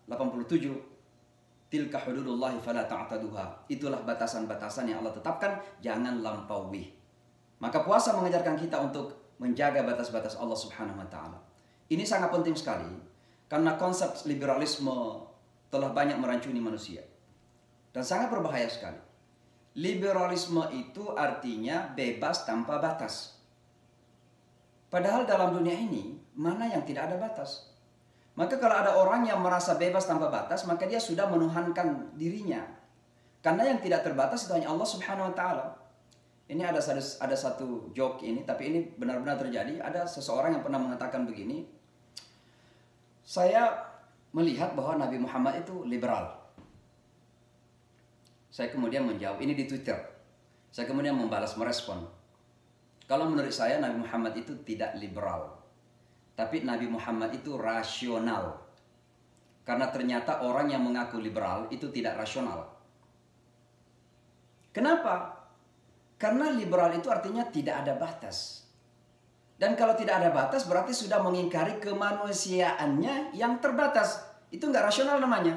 87, tilka hududullahi fala ta'taduha. Itulah batasan-batasan yang Allah tetapkan, jangan lampaui. Maka puasa mengajarkan kita untuk menjaga batas-batas Allah Subhanahu wa taala. Ini sangat penting sekali karena konsep liberalisme telah banyak merancuni manusia dan sangat berbahaya sekali. Liberalisme itu artinya bebas tanpa batas. Padahal dalam dunia ini mana yang tidak ada batas? Maka kalau ada orang yang merasa bebas tanpa batas, maka dia sudah menuhankan dirinya. Karena yang tidak terbatas itu hanya Allah Subhanahu wa taala. Ini ada satu joke ini, tapi ini benar-benar terjadi. Ada seseorang yang pernah mengatakan begini, saya melihat bahwa Nabi Muhammad itu liberal. Saya kemudian menjawab, ini di Twitter. Saya kemudian merespon. Kalau menurut saya Nabi Muhammad itu tidak liberal. Tapi Nabi Muhammad itu rasional. Karena ternyata orang yang mengaku liberal itu tidak rasional. Kenapa? Karena liberal itu artinya tidak ada batas. Dan kalau tidak ada batas berarti sudah mengingkari kemanusiaannya yang terbatas. Itu nggak rasional namanya.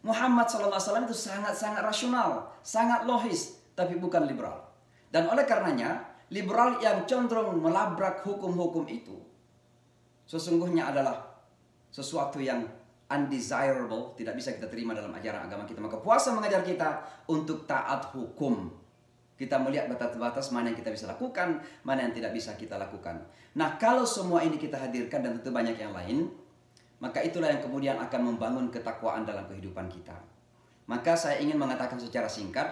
Muhammad SAW itu sangat-sangat rasional, sangat logis, tapi bukan liberal. Dan oleh karenanya, liberal yang cenderung melabrak hukum-hukum itu sesungguhnya adalah sesuatu yang undesirable, tidak bisa kita terima dalam ajaran agama kita. Maka puasa mengajar kita untuk taat hukum. Kita melihat batas-batas mana yang kita bisa lakukan, mana yang tidak bisa kita lakukan. Nah, kalau semua ini kita hadirkan dan tentu banyak yang lain, maka itulah yang kemudian akan membangun ketakwaan dalam kehidupan kita. Maka saya ingin mengatakan secara singkat,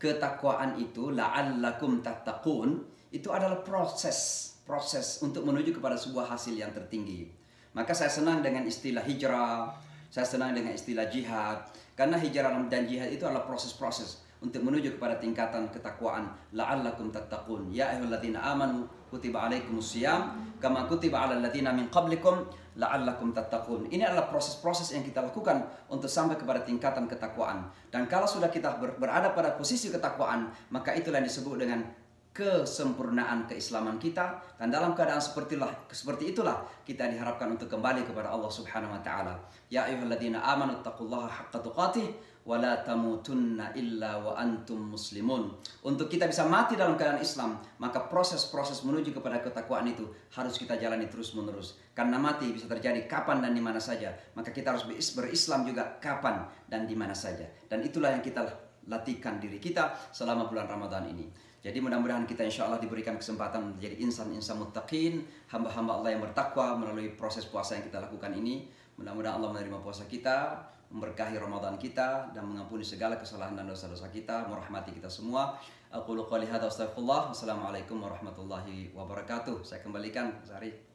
ketakwaan itu la'allakum tattaqun, itu adalah proses untuk menuju kepada sebuah hasil yang tertinggi. Maka saya senang dengan istilah hijrah, saya senang dengan istilah jihad, karena hijrah dan jihad itu adalah proses-proses untuk menuju kepada tingkatan ketakwaan. La'allakum tattaqun. Ya ayyuhalladzina amanu kutiba alaikumusiyam kama kutiba alal ladzina min qablikum la'allakum tattaqun. Ini adalah proses-proses yang kita lakukan untuk sampai kepada tingkatan ketakwaan. Dan kalau sudah kita berada pada posisi ketakwaan, maka itulah yang disebut dengan kesempurnaan keislaman kita. Dan dalam keadaan seperti itulah kita diharapkan untuk kembali kepada Allah Subhanahu wa taala. Ya ayyuhalladzina amanu taqullaha haqqa tuqatih wa la tamutunna illa wa antum muslimun. Untuk kita bisa mati dalam keadaan Islam, maka proses-proses menuju kepada ketakwaan itu harus kita jalani terus-menerus. Karena mati bisa terjadi kapan dan di mana saja, maka kita harus berislam juga kapan dan di mana saja. Dan itulah yang kita latihkan diri kita selama bulan Ramadan ini. Jadi mudah-mudahan kita insya Allah diberikan kesempatan menjadi insan-insan muttaqin, hamba-hamba Allah yang bertakwa melalui proses puasa yang kita lakukan ini. Mudah-mudahan Allah menerima puasa kita, memberkahi Ramadan kita, dan mengampuni segala kesalahan dan dosa-dosa kita, merahmati kita semua. Aqulu qouli hadza astaghfirullah. Wassalamualaikum warahmatullahi wabarakatuh. Saya kembalikan Zari.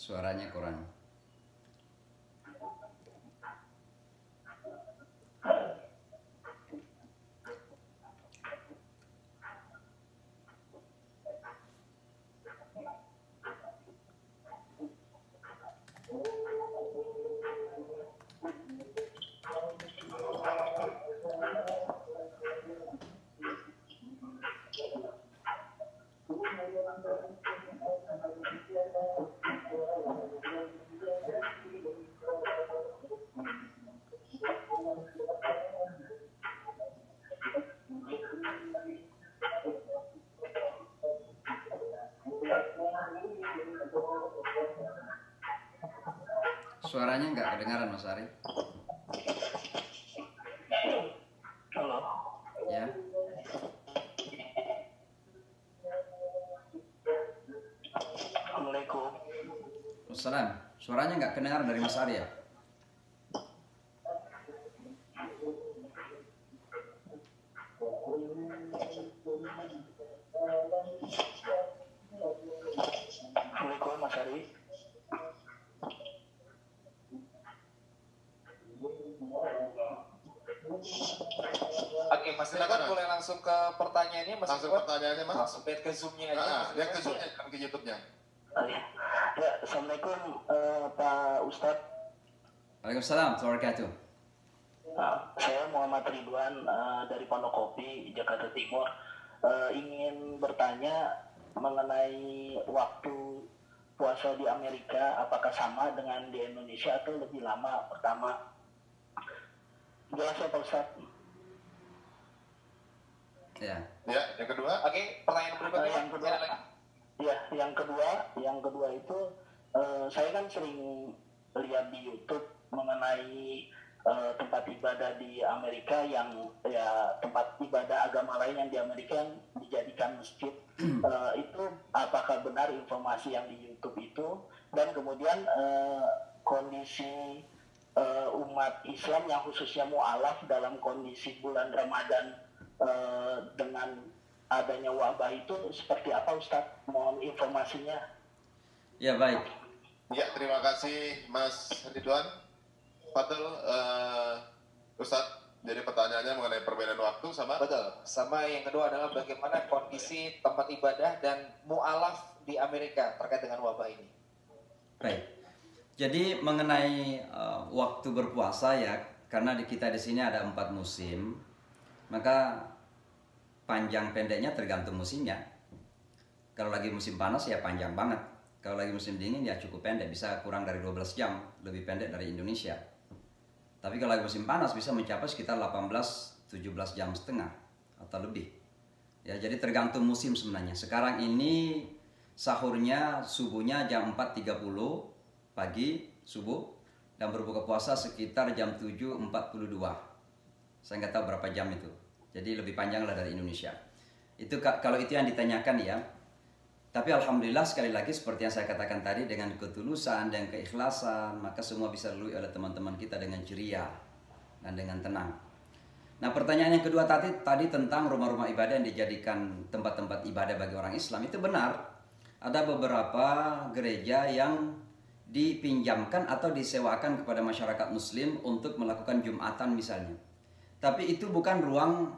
Suaranya kurang. suaranya nggak kedengaran Mas Ari. Halo. Ya. Assalamualaikum. Wassalam. Suaranya nggak kedengaran dari Mas Ari ya? Assalamualaikum Mas Ari. Oke, Mas Ridwan boleh langsung ke pertanyaannya, Mas Langsung Ridwan? pertanyaannya, Mas. Langsung lihat ke Zoom-nya aja. Mas Lihat ke Ridwan. Zoom-nya, jangan ke YouTube-nya. Ya, Assalamualaikum Pak Ustadz. Waalaikumsalam warahmatullahi wabarakatuh. Saya Muhammad Ridwan dari Pondokopi, Jakarta Timur. Ingin bertanya mengenai waktu puasa di Amerika, apakah sama dengan di Indonesia atau lebih lama? Pertama, jelas ya Pak Ustadz. Ya. Ya, yang kedua. Oke, pertanyaan berikutnya. Yang kedua, Silakan. ya, yang kedua itu saya kan sering lihat di YouTube mengenai tempat ibadah di Amerika yang ya tempat ibadah agama lain yang di Amerika yang dijadikan masjid. Itu apakah benar informasi yang di YouTube itu? Dan kemudian kondisi umat Islam yang khususnya mu'alaf dalam kondisi bulan Ramadan dengan adanya wabah itu seperti apa Ustadz? Mohon informasinya. Ya baik. Ya, terima kasih Mas Ridwan. Fadl, Ustadz, jadi pertanyaannya mengenai perbedaan waktu sama? Betul. Sama yang kedua adalah bagaimana kondisi tempat ibadah dan mu'alaf di Amerika terkait dengan wabah ini. Baik. Jadi mengenai waktu berpuasa ya, karena kita di sini ada 4 musim, maka panjang pendeknya tergantung musimnya. Kalau lagi musim panas ya panjang banget. Kalau lagi musim dingin ya cukup pendek, bisa kurang dari 12 jam, lebih pendek dari Indonesia. Tapi kalau lagi musim panas bisa mencapai sekitar 18-17 jam setengah atau lebih. Ya, jadi tergantung musim sebenarnya. Sekarang ini sahurnya subuhnya jam 4.30 pagi subuh dan berbuka puasa sekitar jam 7.42. Saya nggak tahu berapa jam itu. Jadi lebih panjang lah dari Indonesia. Itu kalau itu yang ditanyakan ya. Tapi alhamdulillah sekali lagi seperti yang saya katakan tadi, dengan ketulusan dan keikhlasan maka semua bisa dilalui oleh teman-teman kita dengan ceria dan dengan tenang. Nah, pertanyaan yang kedua tadi tentang rumah-rumah ibadah yang dijadikan tempat-tempat ibadah bagi orang Islam, itu benar. Ada beberapa gereja yang dipinjamkan atau disewakan kepada masyarakat muslim untuk melakukan Jumatan misalnya. Tapi itu bukan ruang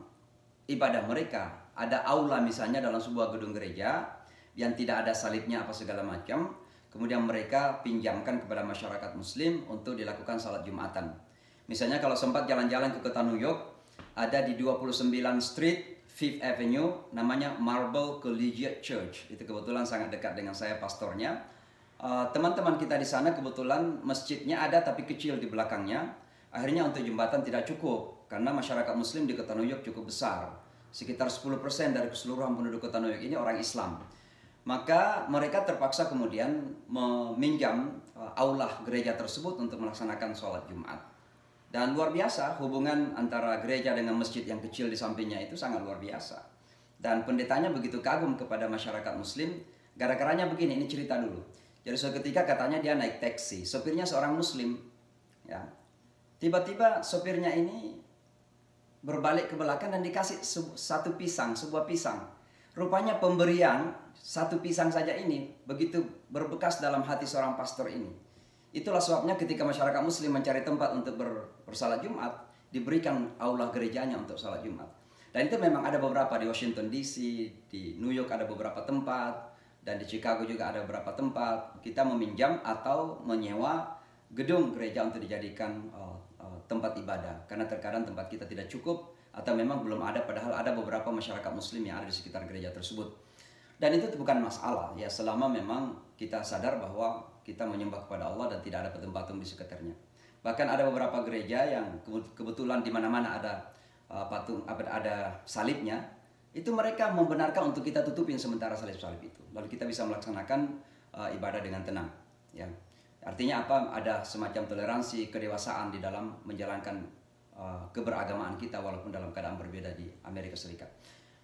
ibadah mereka. Ada aula misalnya dalam sebuah gedung gereja yang tidak ada salibnya apa segala macam. Kemudian mereka pinjamkan kepada masyarakat muslim untuk dilakukan salat Jumatan. Misalnya kalau sempat jalan-jalan ke kota New York, ada di 29 Street, 5th Avenue, namanya Marble Collegiate Church. Itu kebetulan sangat dekat dengan saya, pastornya. Teman-teman kita di sana kebetulan masjidnya ada tapi kecil di belakangnya. Akhirnya untuk jembatan tidak cukup karena masyarakat muslim di kota New York cukup besar. Sekitar 10% dari keseluruhan penduduk kota New York ini orang Islam. Maka mereka terpaksa kemudian meminjam aula gereja tersebut untuk melaksanakan sholat Jumat. Dan luar biasa hubungan antara gereja dengan masjid yang kecil di sampingnya itu sangat luar biasa. Dan pendetanya begitu kagum kepada masyarakat muslim. Gara-garanya begini, ini cerita dulu. Jadi suatu ketika katanya dia naik taksi, sopirnya seorang muslim. Ya. Tiba-tiba sopirnya ini berbalik ke belakang dan dikasih satu pisang, sebuah pisang. Rupanya pemberian satu pisang saja ini begitu berbekas dalam hati seorang pastor ini. Itulah sebabnya ketika masyarakat muslim mencari tempat untuk bersalat Jumat, diberikan aula gerejanya untuk salat Jumat. Dan itu memang ada beberapa di Washington DC, di New York ada beberapa tempat, dan di Chicago juga ada beberapa tempat. Kita meminjam atau menyewa gedung gereja untuk dijadikan tempat ibadah. Karena terkadang tempat kita tidak cukup atau memang belum ada, padahal ada beberapa masyarakat muslim yang ada di sekitar gereja tersebut. Dan itu bukan masalah ya, selama memang kita sadar bahwa kita menyembah kepada Allah dan tidak ada patung-patung di sekitarnya. Bahkan ada beberapa gereja yang kebetulan di mana-mana ada patung, ada salibnya, itu mereka membenarkan untuk kita tutupin sementara salib-salib itu. Lalu kita bisa melaksanakan ibadah dengan tenang. Ya. Artinya apa? Ada semacam toleransi, kedewasaan di dalam menjalankan keberagamaan kita walaupun dalam keadaan berbeda di Amerika Serikat.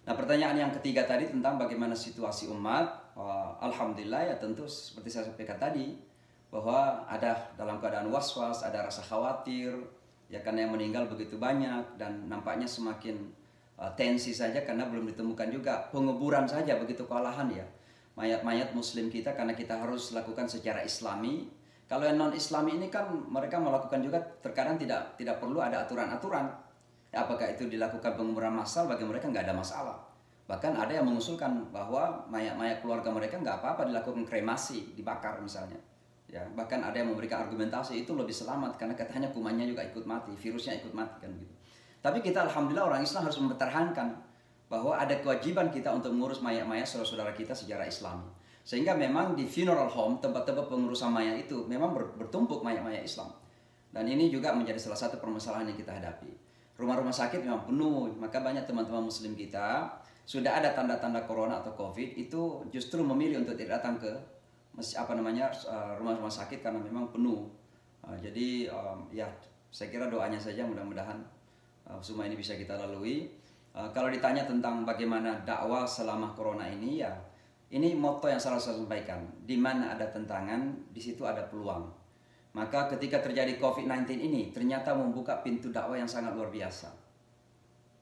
Nah, pertanyaan yang ketiga tadi tentang bagaimana situasi umat. Alhamdulillah ya, tentu seperti saya sampaikan tadi bahwa ada dalam keadaan was-was, ada rasa khawatir ya karena yang meninggal begitu banyak, dan nampaknya semakin tensi saja karena belum ditemukan juga penguburan saja begitu kewalahan ya mayat-mayat muslim kita, karena kita harus lakukan secara islami. Kalau yang non-islami ini kan mereka melakukan juga terkadang tidak perlu ada aturan-aturan. Apakah itu dilakukan penguburan massal, bagi mereka nggak ada masalah. Bahkan ada yang mengusulkan bahwa mayat-mayat keluarga mereka nggak apa-apa dilakukan kremasi, dibakar misalnya. Ya, bahkan ada yang memberikan argumentasi itu lebih selamat karena katanya kumannya juga ikut mati, virusnya ikut mati kan gitu. Tapi kita alhamdulillah orang Islam harus mempertahankan bahwa ada kewajiban kita untuk mengurus mayat-mayat saudara-saudara kita secara Islami. Sehingga memang di funeral home, tempat-tempat pengurusan mayat itu memang bertumpuk mayat-mayat Islam. Dan ini juga menjadi salah satu permasalahan yang kita hadapi. Rumah-rumah sakit memang penuh, maka banyak teman-teman muslim kita sudah ada tanda-tanda corona atau covid itu justru memilih untuk tidak datang ke rumah-rumah sakit karena memang penuh. Jadi ya saya kira doanya saja mudah-mudahan semua ini bisa kita lalui. Kalau ditanya tentang bagaimana dakwah selama corona ini, ya ini motto yang selalu saya sampaikan. Di mana ada tentangan, di situ ada peluang. Maka ketika terjadi COVID-19 ini ternyata membuka pintu dakwah yang sangat luar biasa.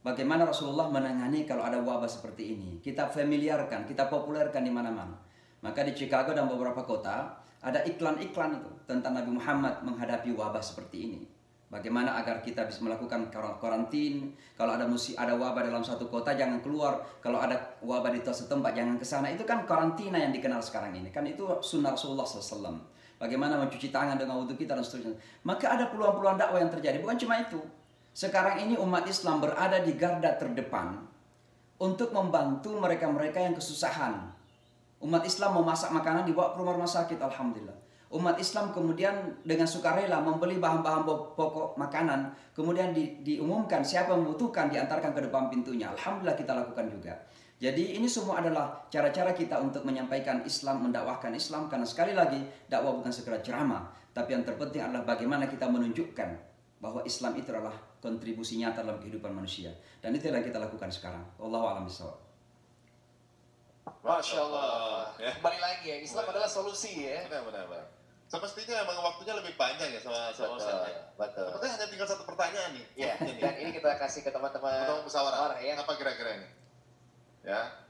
Bagaimana Rasulullah menangani kalau ada wabah seperti ini? Kita familiarkan, kita populerkan di mana-mana. Maka di Chicago dan beberapa kota ada iklan-iklan itu tentang Nabi Muhammad menghadapi wabah seperti ini. Bagaimana agar kita bisa melakukan karantin. Kalau ada wabah dalam satu kota jangan keluar. Kalau ada wabah di suatu tempat jangan ke sana. Itu kan karantina yang dikenal sekarang ini. Kan itu sunnah Rasulullah SAW. Bagaimana mencuci tangan dengan wudhu kita dan seterusnya. Maka ada peluang-peluang dakwah yang terjadi. Bukan cuma itu. Sekarang ini umat Islam berada di garda terdepan untuk membantu mereka-mereka yang kesusahan. Umat Islam memasak makanan dibawa ke rumah sakit, alhamdulillah. Umat Islam kemudian dengan sukarela membeli bahan-bahan pokok makanan, kemudian diumumkan siapa yang membutuhkan diantarkan ke depan pintunya. Alhamdulillah kita lakukan juga. Jadi ini semua adalah cara-cara kita untuk menyampaikan Islam, mendakwahkan Islam. Karena sekali lagi dakwah bukan sekedar ceramah, tapi yang terpenting adalah bagaimana kita menunjukkan bahwa Islam itu adalah kontribusi nyata dalam kehidupan manusia. Dan itu yang kita lakukan sekarang. Wallahu a'lam bishawab. Masya Allah. Ya. Kembali lagi ya, Islam adalah solusi ya. Benar. Semestinya memang waktunya lebih panjang ya sama Ustaz. Betul. Sepertinya hanya tinggal satu pertanyaan nih. Iya. Dan ini kita kasih ke teman-teman musyawarah ya. Apa kira-kira ini? Ya.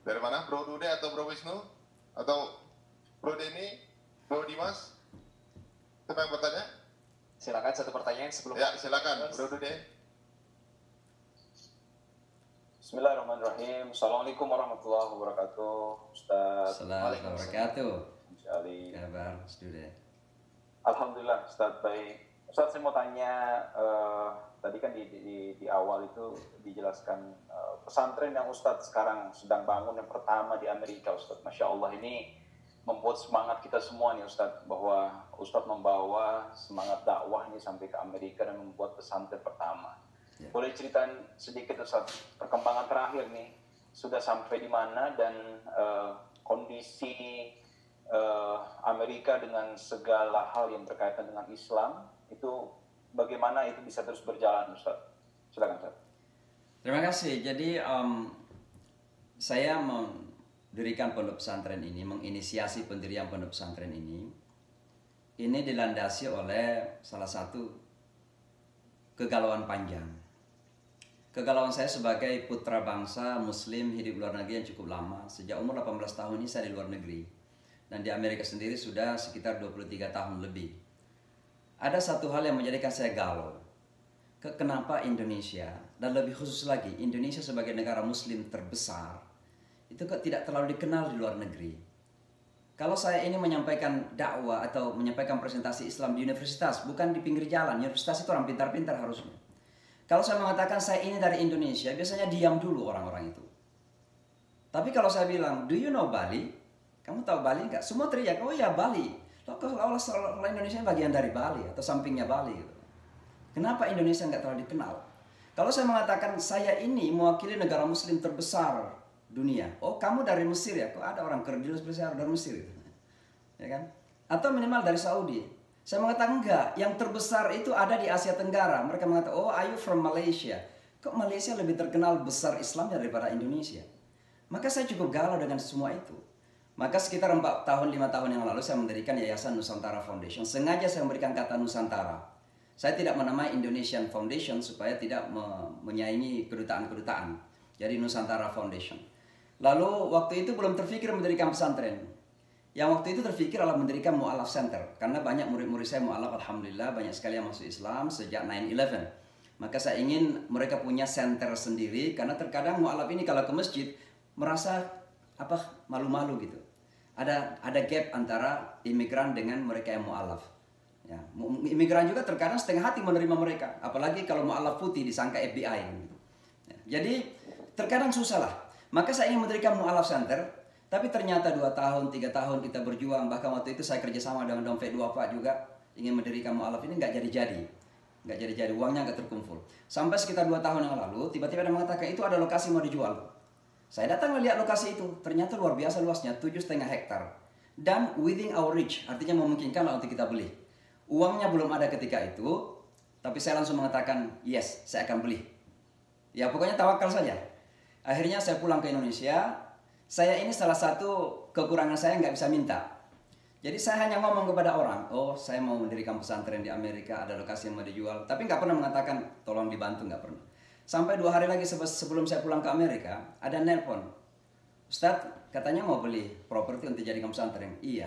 Dari mana? Bro Dude atau Bro Wisnu? Atau Bro Denny? Bro Dimas? Siapa yang bertanya? Silakan satu pertanyaan sebelum. Ya, silakan Bro Dude. Bismillahirrahmanirrahim. Assalamualaikum warahmatullahi wabarakatuh. Ustaz. Assalamualaikum warahmatullahi wabarakatuh. Ali. Kabar, student. Alhamdulillah, Ustaz baik. Ustaz, saya mau tanya, tadi kan di awal itu dijelaskan pesantren yang Ustaz sekarang sedang bangun yang pertama di Amerika, Ustaz. Masya Allah, ini membuat semangat kita semua nih, Ustaz, bahwa Ustaz membawa semangat dakwah ini sampai ke Amerika dan membuat pesantren pertama. Ya. Boleh ceritain sedikit, Ustaz, perkembangan terakhir nih, sudah sampai di mana dan kondisi Amerika dengan segala hal yang berkaitan dengan Islam itu bagaimana itu bisa terus berjalan, Ustaz? Silakan, Ustaz. Terima kasih. Jadi saya mendirikan pondok pesantren ini, menginisiasi pendirian pondok pesantren ini dilandasi oleh salah satu kegalauan panjang. Kegalauan saya sebagai putra bangsa Muslim hidup luar negeri yang cukup lama. Sejak umur 18 tahun ini saya di luar negeri. Dan di Amerika sendiri sudah sekitar 23 tahun lebih. Ada satu hal yang menjadikan saya galau. Kenapa Indonesia, dan lebih khusus lagi Indonesia sebagai negara Muslim terbesar, itu tidak terlalu dikenal di luar negeri. Kalau saya ini menyampaikan dakwah atau menyampaikan presentasi Islam di universitas, bukan di pinggir jalan. Universitas itu orang pintar-pintar harusnya. Kalau saya mengatakan saya ini dari Indonesia, biasanya diam dulu orang-orang itu. Tapi kalau saya bilang, do you know Bali? Kamu tahu Bali nggak? Semua teriak, oh ya Bali. Kalau Indonesia bagian dari Bali atau sampingnya Bali. Gitu. Kenapa Indonesia nggak terlalu dikenal? Kalau saya mengatakan saya ini mewakili negara Muslim terbesar dunia. Oh kamu dari Mesir ya? Kok ada orang kerdil sebesar dari Mesir? Gitu. Ya kan? atau minimal dari Saudi. Saya mengatakan enggak, yang terbesar itu ada di Asia Tenggara. Mereka mengatakan, oh are you from Malaysia? Kok Malaysia lebih terkenal besar Islamnya daripada Indonesia? Maka saya cukup galau dengan semua itu. Maka sekitar 4 tahun, 5 tahun yang lalu saya mendirikan Yayasan Nusantara Foundation. Sengaja saya memberikan kata Nusantara. Saya tidak menamai Indonesian Foundation supaya tidak menyaingi kedutaan-kedutaan. Jadi Nusantara Foundation. Lalu waktu itu belum terfikir mendirikan pesantren. Yang waktu itu terfikir adalah mendirikan Mu'alaf Center. Karena banyak murid-murid saya Mu'alaf, alhamdulillah, banyak sekali yang masuk Islam sejak 9/11. Maka saya ingin mereka punya center sendiri. Karena terkadang Mu'alaf ini kalau ke masjid merasa malu-malu gitu. Ada gap antara imigran dengan mereka yang Mu'alaf. Ya, imigran juga terkadang setengah hati menerima mereka. Apalagi kalau Mu'alaf putih disangka FBI. Gitu. Ya, jadi terkadang susah lah. Maka saya ingin mendirikan Mu'alaf Center. Tapi ternyata 2 tahun, 3 tahun kita berjuang. Bahkan waktu itu saya kerjasama dengan Dompet Duafa juga. Ingin mendirikan Mu'alaf ini nggak jadi-jadi. Nggak jadi-jadi, uangnya nggak terkumpul. Sampai sekitar 2 tahun yang lalu, tiba-tiba ada mengatakan itu ada lokasi mau dijual. Saya datang melihat lokasi itu. Ternyata luar biasa luasnya, 7,5 hektar. Dan within our reach, artinya memungkinkan lah untuk kita beli. Uangnya belum ada ketika itu. Tapi saya langsung mengatakan, yes, saya akan beli. Ya pokoknya tawakal saja. Akhirnya saya pulang ke Indonesia. Saya ini salah satu kekurangan saya nggak bisa minta. Jadi saya hanya ngomong kepada orang, oh saya mau mendirikan pesantren di Amerika, ada lokasi yang mau dijual. Tapi nggak pernah mengatakan tolong dibantu, nggak pernah. Sampai 2 hari lagi sebelum saya pulang ke Amerika, ada nelpon. Ustadz katanya mau beli properti untuk jadikan pesantren. Iya.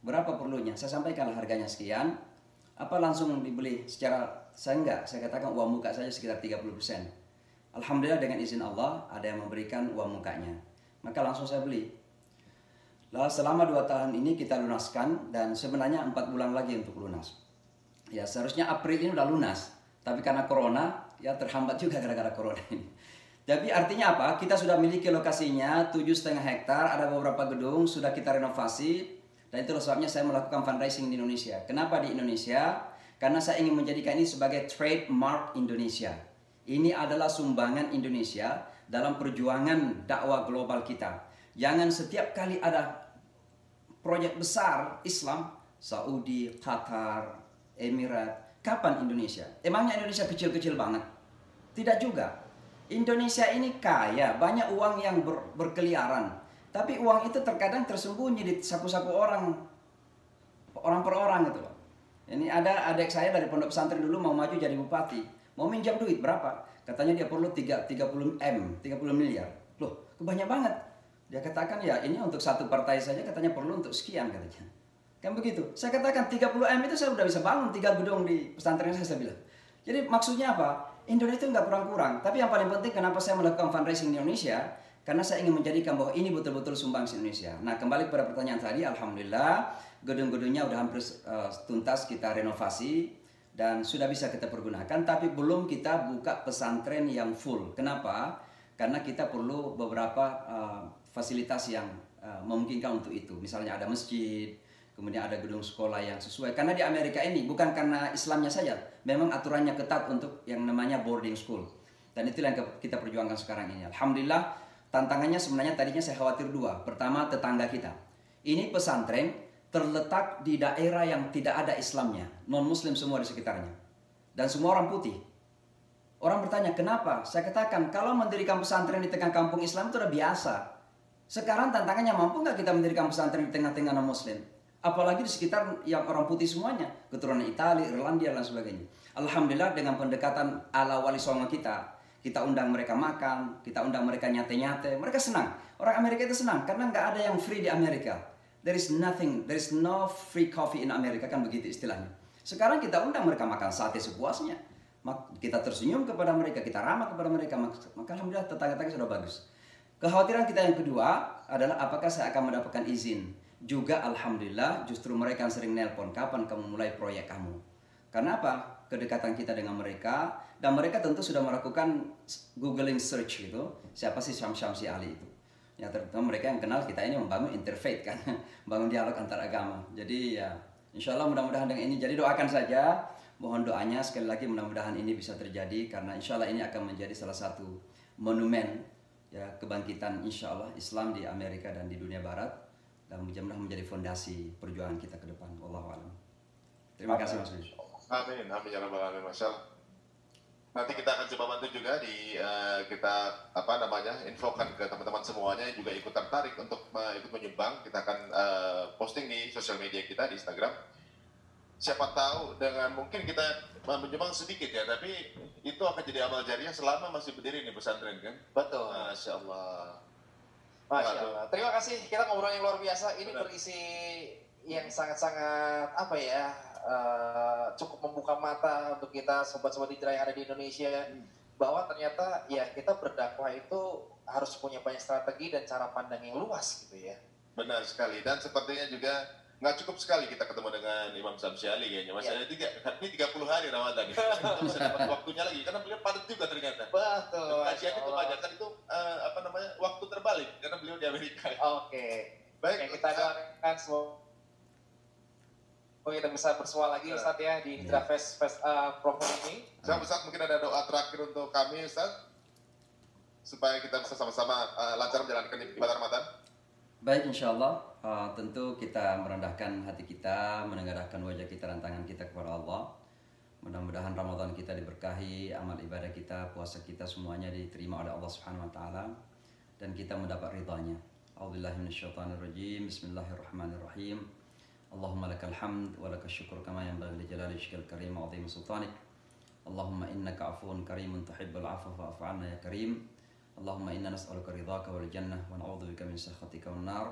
Berapa perlunya? Saya sampaikan harganya sekian. Apa langsung dibeli secara, saya katakan uang muka saja sekitar 30%. Alhamdulillah dengan izin Allah ada yang memberikan uang mukanya. Maka langsung saya beli. Lalu selama 2 tahun ini kita lunaskan dan sebenarnya 4 bulan lagi untuk lunas. Ya seharusnya April ini udah lunas. Tapi karena corona ya terhambat juga gara-gara corona ini. Jadi artinya apa? Kita sudah miliki lokasinya 7,5 hektar, ada beberapa gedung sudah kita renovasi. Dan itulah sebabnya saya melakukan fundraising di Indonesia. Kenapa di Indonesia? Karena saya ingin menjadikan ini sebagai trademark Indonesia. Ini adalah sumbangan Indonesia dalam perjuangan dakwah global kita. Jangan setiap kali ada proyek besar Islam, Saudi, Qatar, Emirat, kapan Indonesia? Emangnya Indonesia kecil-kecil banget? Tidak juga. Indonesia ini kaya, banyak uang yang berkeliaran. Tapi uang itu terkadang tersembunyi di saku-saku orang per orang gitu loh. Ini ada adik saya dari pondok pesantren dulu mau maju jadi bupati. Mau minjam duit berapa? Katanya dia perlu 30 miliar. Loh, kebanyak banget. Dia katakan ya ini untuk satu partai saja katanya perlu untuk sekian katanya. Kan begitu. Saya katakan 30 itu saya udah bisa bangun 3 gedung di pesantren saya bilang. Jadi maksudnya apa? Indonesia itu nggak kurang-kurang. Tapi yang paling penting kenapa saya melakukan fundraising di Indonesia? Karena saya ingin menjadikan bahwa ini betul-betul sumbangsi Indonesia. Nah kembali pada pertanyaan tadi, alhamdulillah gedung-gedungnya udah hampir tuntas kita renovasi. Dan sudah bisa kita pergunakan, tapi belum kita buka pesantren yang full. Kenapa? Karena kita perlu beberapa fasilitas yang memungkinkan untuk itu. Misalnya ada masjid, kemudian ada gedung sekolah yang sesuai. Karena di Amerika ini bukan karena Islamnya saja, memang aturannya ketat untuk yang namanya boarding school. Dan itulah yang kita perjuangkan sekarang ini. Alhamdulillah, tantangannya sebenarnya tadinya saya khawatir 2. Pertama, tetangga kita. Ini pesantren terletak di daerah yang tidak ada Islamnya, non-Muslim semua di sekitarnya, dan semua orang putih. Orang bertanya, kenapa? Saya katakan, kalau mendirikan pesantren di tengah kampung Islam itu udah biasa. Sekarang tantangannya, mampu nggak kita mendirikan pesantren di tengah-tengah non-Muslim? Apalagi di sekitar yang orang putih semuanya, keturunan Italia, Irlandia, dan sebagainya. Alhamdulillah dengan pendekatan ala wali songo kita undang mereka makan, kita undang mereka nyate-nyate, mereka senang. Orang Amerika itu senang, karena nggak ada yang free di Amerika. There is no free coffee in Amerika, kan begitu istilahnya. Sekarang kita undang mereka makan sate sepuasnya. Kita tersenyum kepada mereka, kita ramah kepada mereka. Maka alhamdulillah tetangga-tetangga sudah bagus. Kekhawatiran kita yang kedua adalah apakah saya akan mendapatkan izin. Juga alhamdulillah justru mereka yang sering nelpon, kapan kamu mulai proyek kamu. Karena apa? Kedekatan kita dengan mereka. Dan mereka tentu sudah melakukan googling search gitu. Siapa sih Syamsi Ali itu? Ya terutama mereka yang kenal kita ini membangun interfaith kan, bangun dialog antar agama. Jadi ya insya Allah mudah-mudahan dengan ini, jadi doakan saja, mohon doanya sekali lagi mudah-mudahan ini bisa terjadi. Karena insya Allah ini akan menjadi salah satu monumen ya kebangkitan insya Allah Islam di Amerika dan di dunia Barat. dan mudah-mudahan menjadi fondasi perjuangan kita ke depan. Wallahu a'lam. Terima kasih Mas Budi. Amin, amin ya rabbal alamin, Masya Allah. Nanti kita akan coba bantu juga di kita infokan ke teman-teman semuanya yang juga ikut tertarik untuk ikut menyumbang. Kita akan posting di sosial media kita di Instagram. Siapa tahu dengan mungkin kita menyumbang sedikit ya, tapi itu akan jadi amal jariah selama masih berdiri nih pesantren kan. Betul. Masya Allah. Masya Allah. Terima kasih, kita ngobrol yang luar biasa. Ini berisi yang sangat-sangat cukup membuka mata untuk kita sobat-sobat hijrah yang ada di Indonesia, bahwa ternyata ya kita berdakwah itu harus punya banyak strategi dan cara pandang yang luas gitu ya. Benar sekali, dan sepertinya juga nggak cukup sekali kita ketemu dengan Imam Syamsi Ali kayaknya. Masih ada ini 30 hari Ramadan nih. Kita bisa dapat waktunya lagi karena beliau padat juga ternyata. Betul. Kajiannya kebanyakan itu waktu terbalik karena beliau di Amerika. Oke. Baik, kita doakan semoga kita bisa bersuara lagi Ustaz ya di Hijrah Fest program ini. Ustaz, mungkin ada doa terakhir untuk kami Ustaz, supaya kita bisa sama-sama lancar menjalankan ibadah Ramadan. Baik, insya Allah tentu kita merendahkan hati kita, menengadahkan wajah kita dan tangan kita kepada Allah. Mudah-mudahan Ramadan kita diberkahi, amal ibadah kita, puasa kita semuanya diterima oleh Allah Subhanahu wa taala dan kita mendapat ridhanya. A'udzubillahi minasyaitonirrajim. Bismillahirrahmanirrahim. Allahumma lakal hamd wa lakal syukur kama yanbaghi li jalali wajhikal karim wa 'azimi sultanik. Allahumma innaka 'afuwun karimun tuhibbul 'afwa fa'fu 'anna ya karim. Allahumma inna nas'aluka ridhaka wal jannah wa na'udzubika min sakhatika wan nar.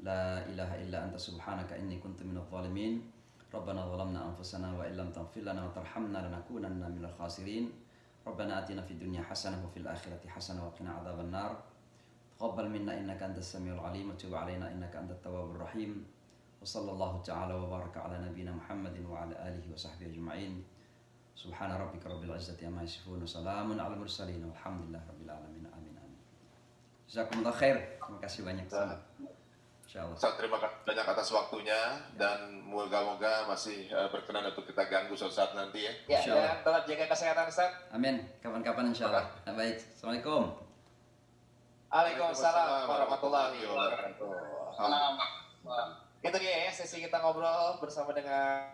La ilaha illa anta subhanaka inni kuntu minadh dhalimin. Rabbana zalamna anfusana wa illam taghfir lana wa tarhamna lanakunanna minal khasirin. Rabbana atina fid dunya hasanah wa fil akhirati hasanah wa qina adzaban nar. Taqabbal minna innaka antas samiul alim wa tub 'alaina innaka antat tawwabur rahim. Wa sallallahu ta'ala wa baraka ala nabiyyina Muhammadin wa ala alihi wa sahbihi ajma'in. Subhana rabbika rabbil izzati amma yasifun wa salamun alal mursalin walhamdulillahi rabbil alamin. Amin amin. Jazakumullah khair. Terima kasih banyak. Insyaallah. Ustaz, terima kasih banyak atas waktunya dan moga-moga masih berkenan untuk kita ganggu suatu saat nanti ya. Ya, dan tetap jaga kesehatan Ustaz. Amin. Kapan-kapan insyaallah. Baik. Assalamualaikum. Waalaikumsalam warahmatullahi wabarakatuh. Itu dia ya sesi kita ngobrol bersama dengan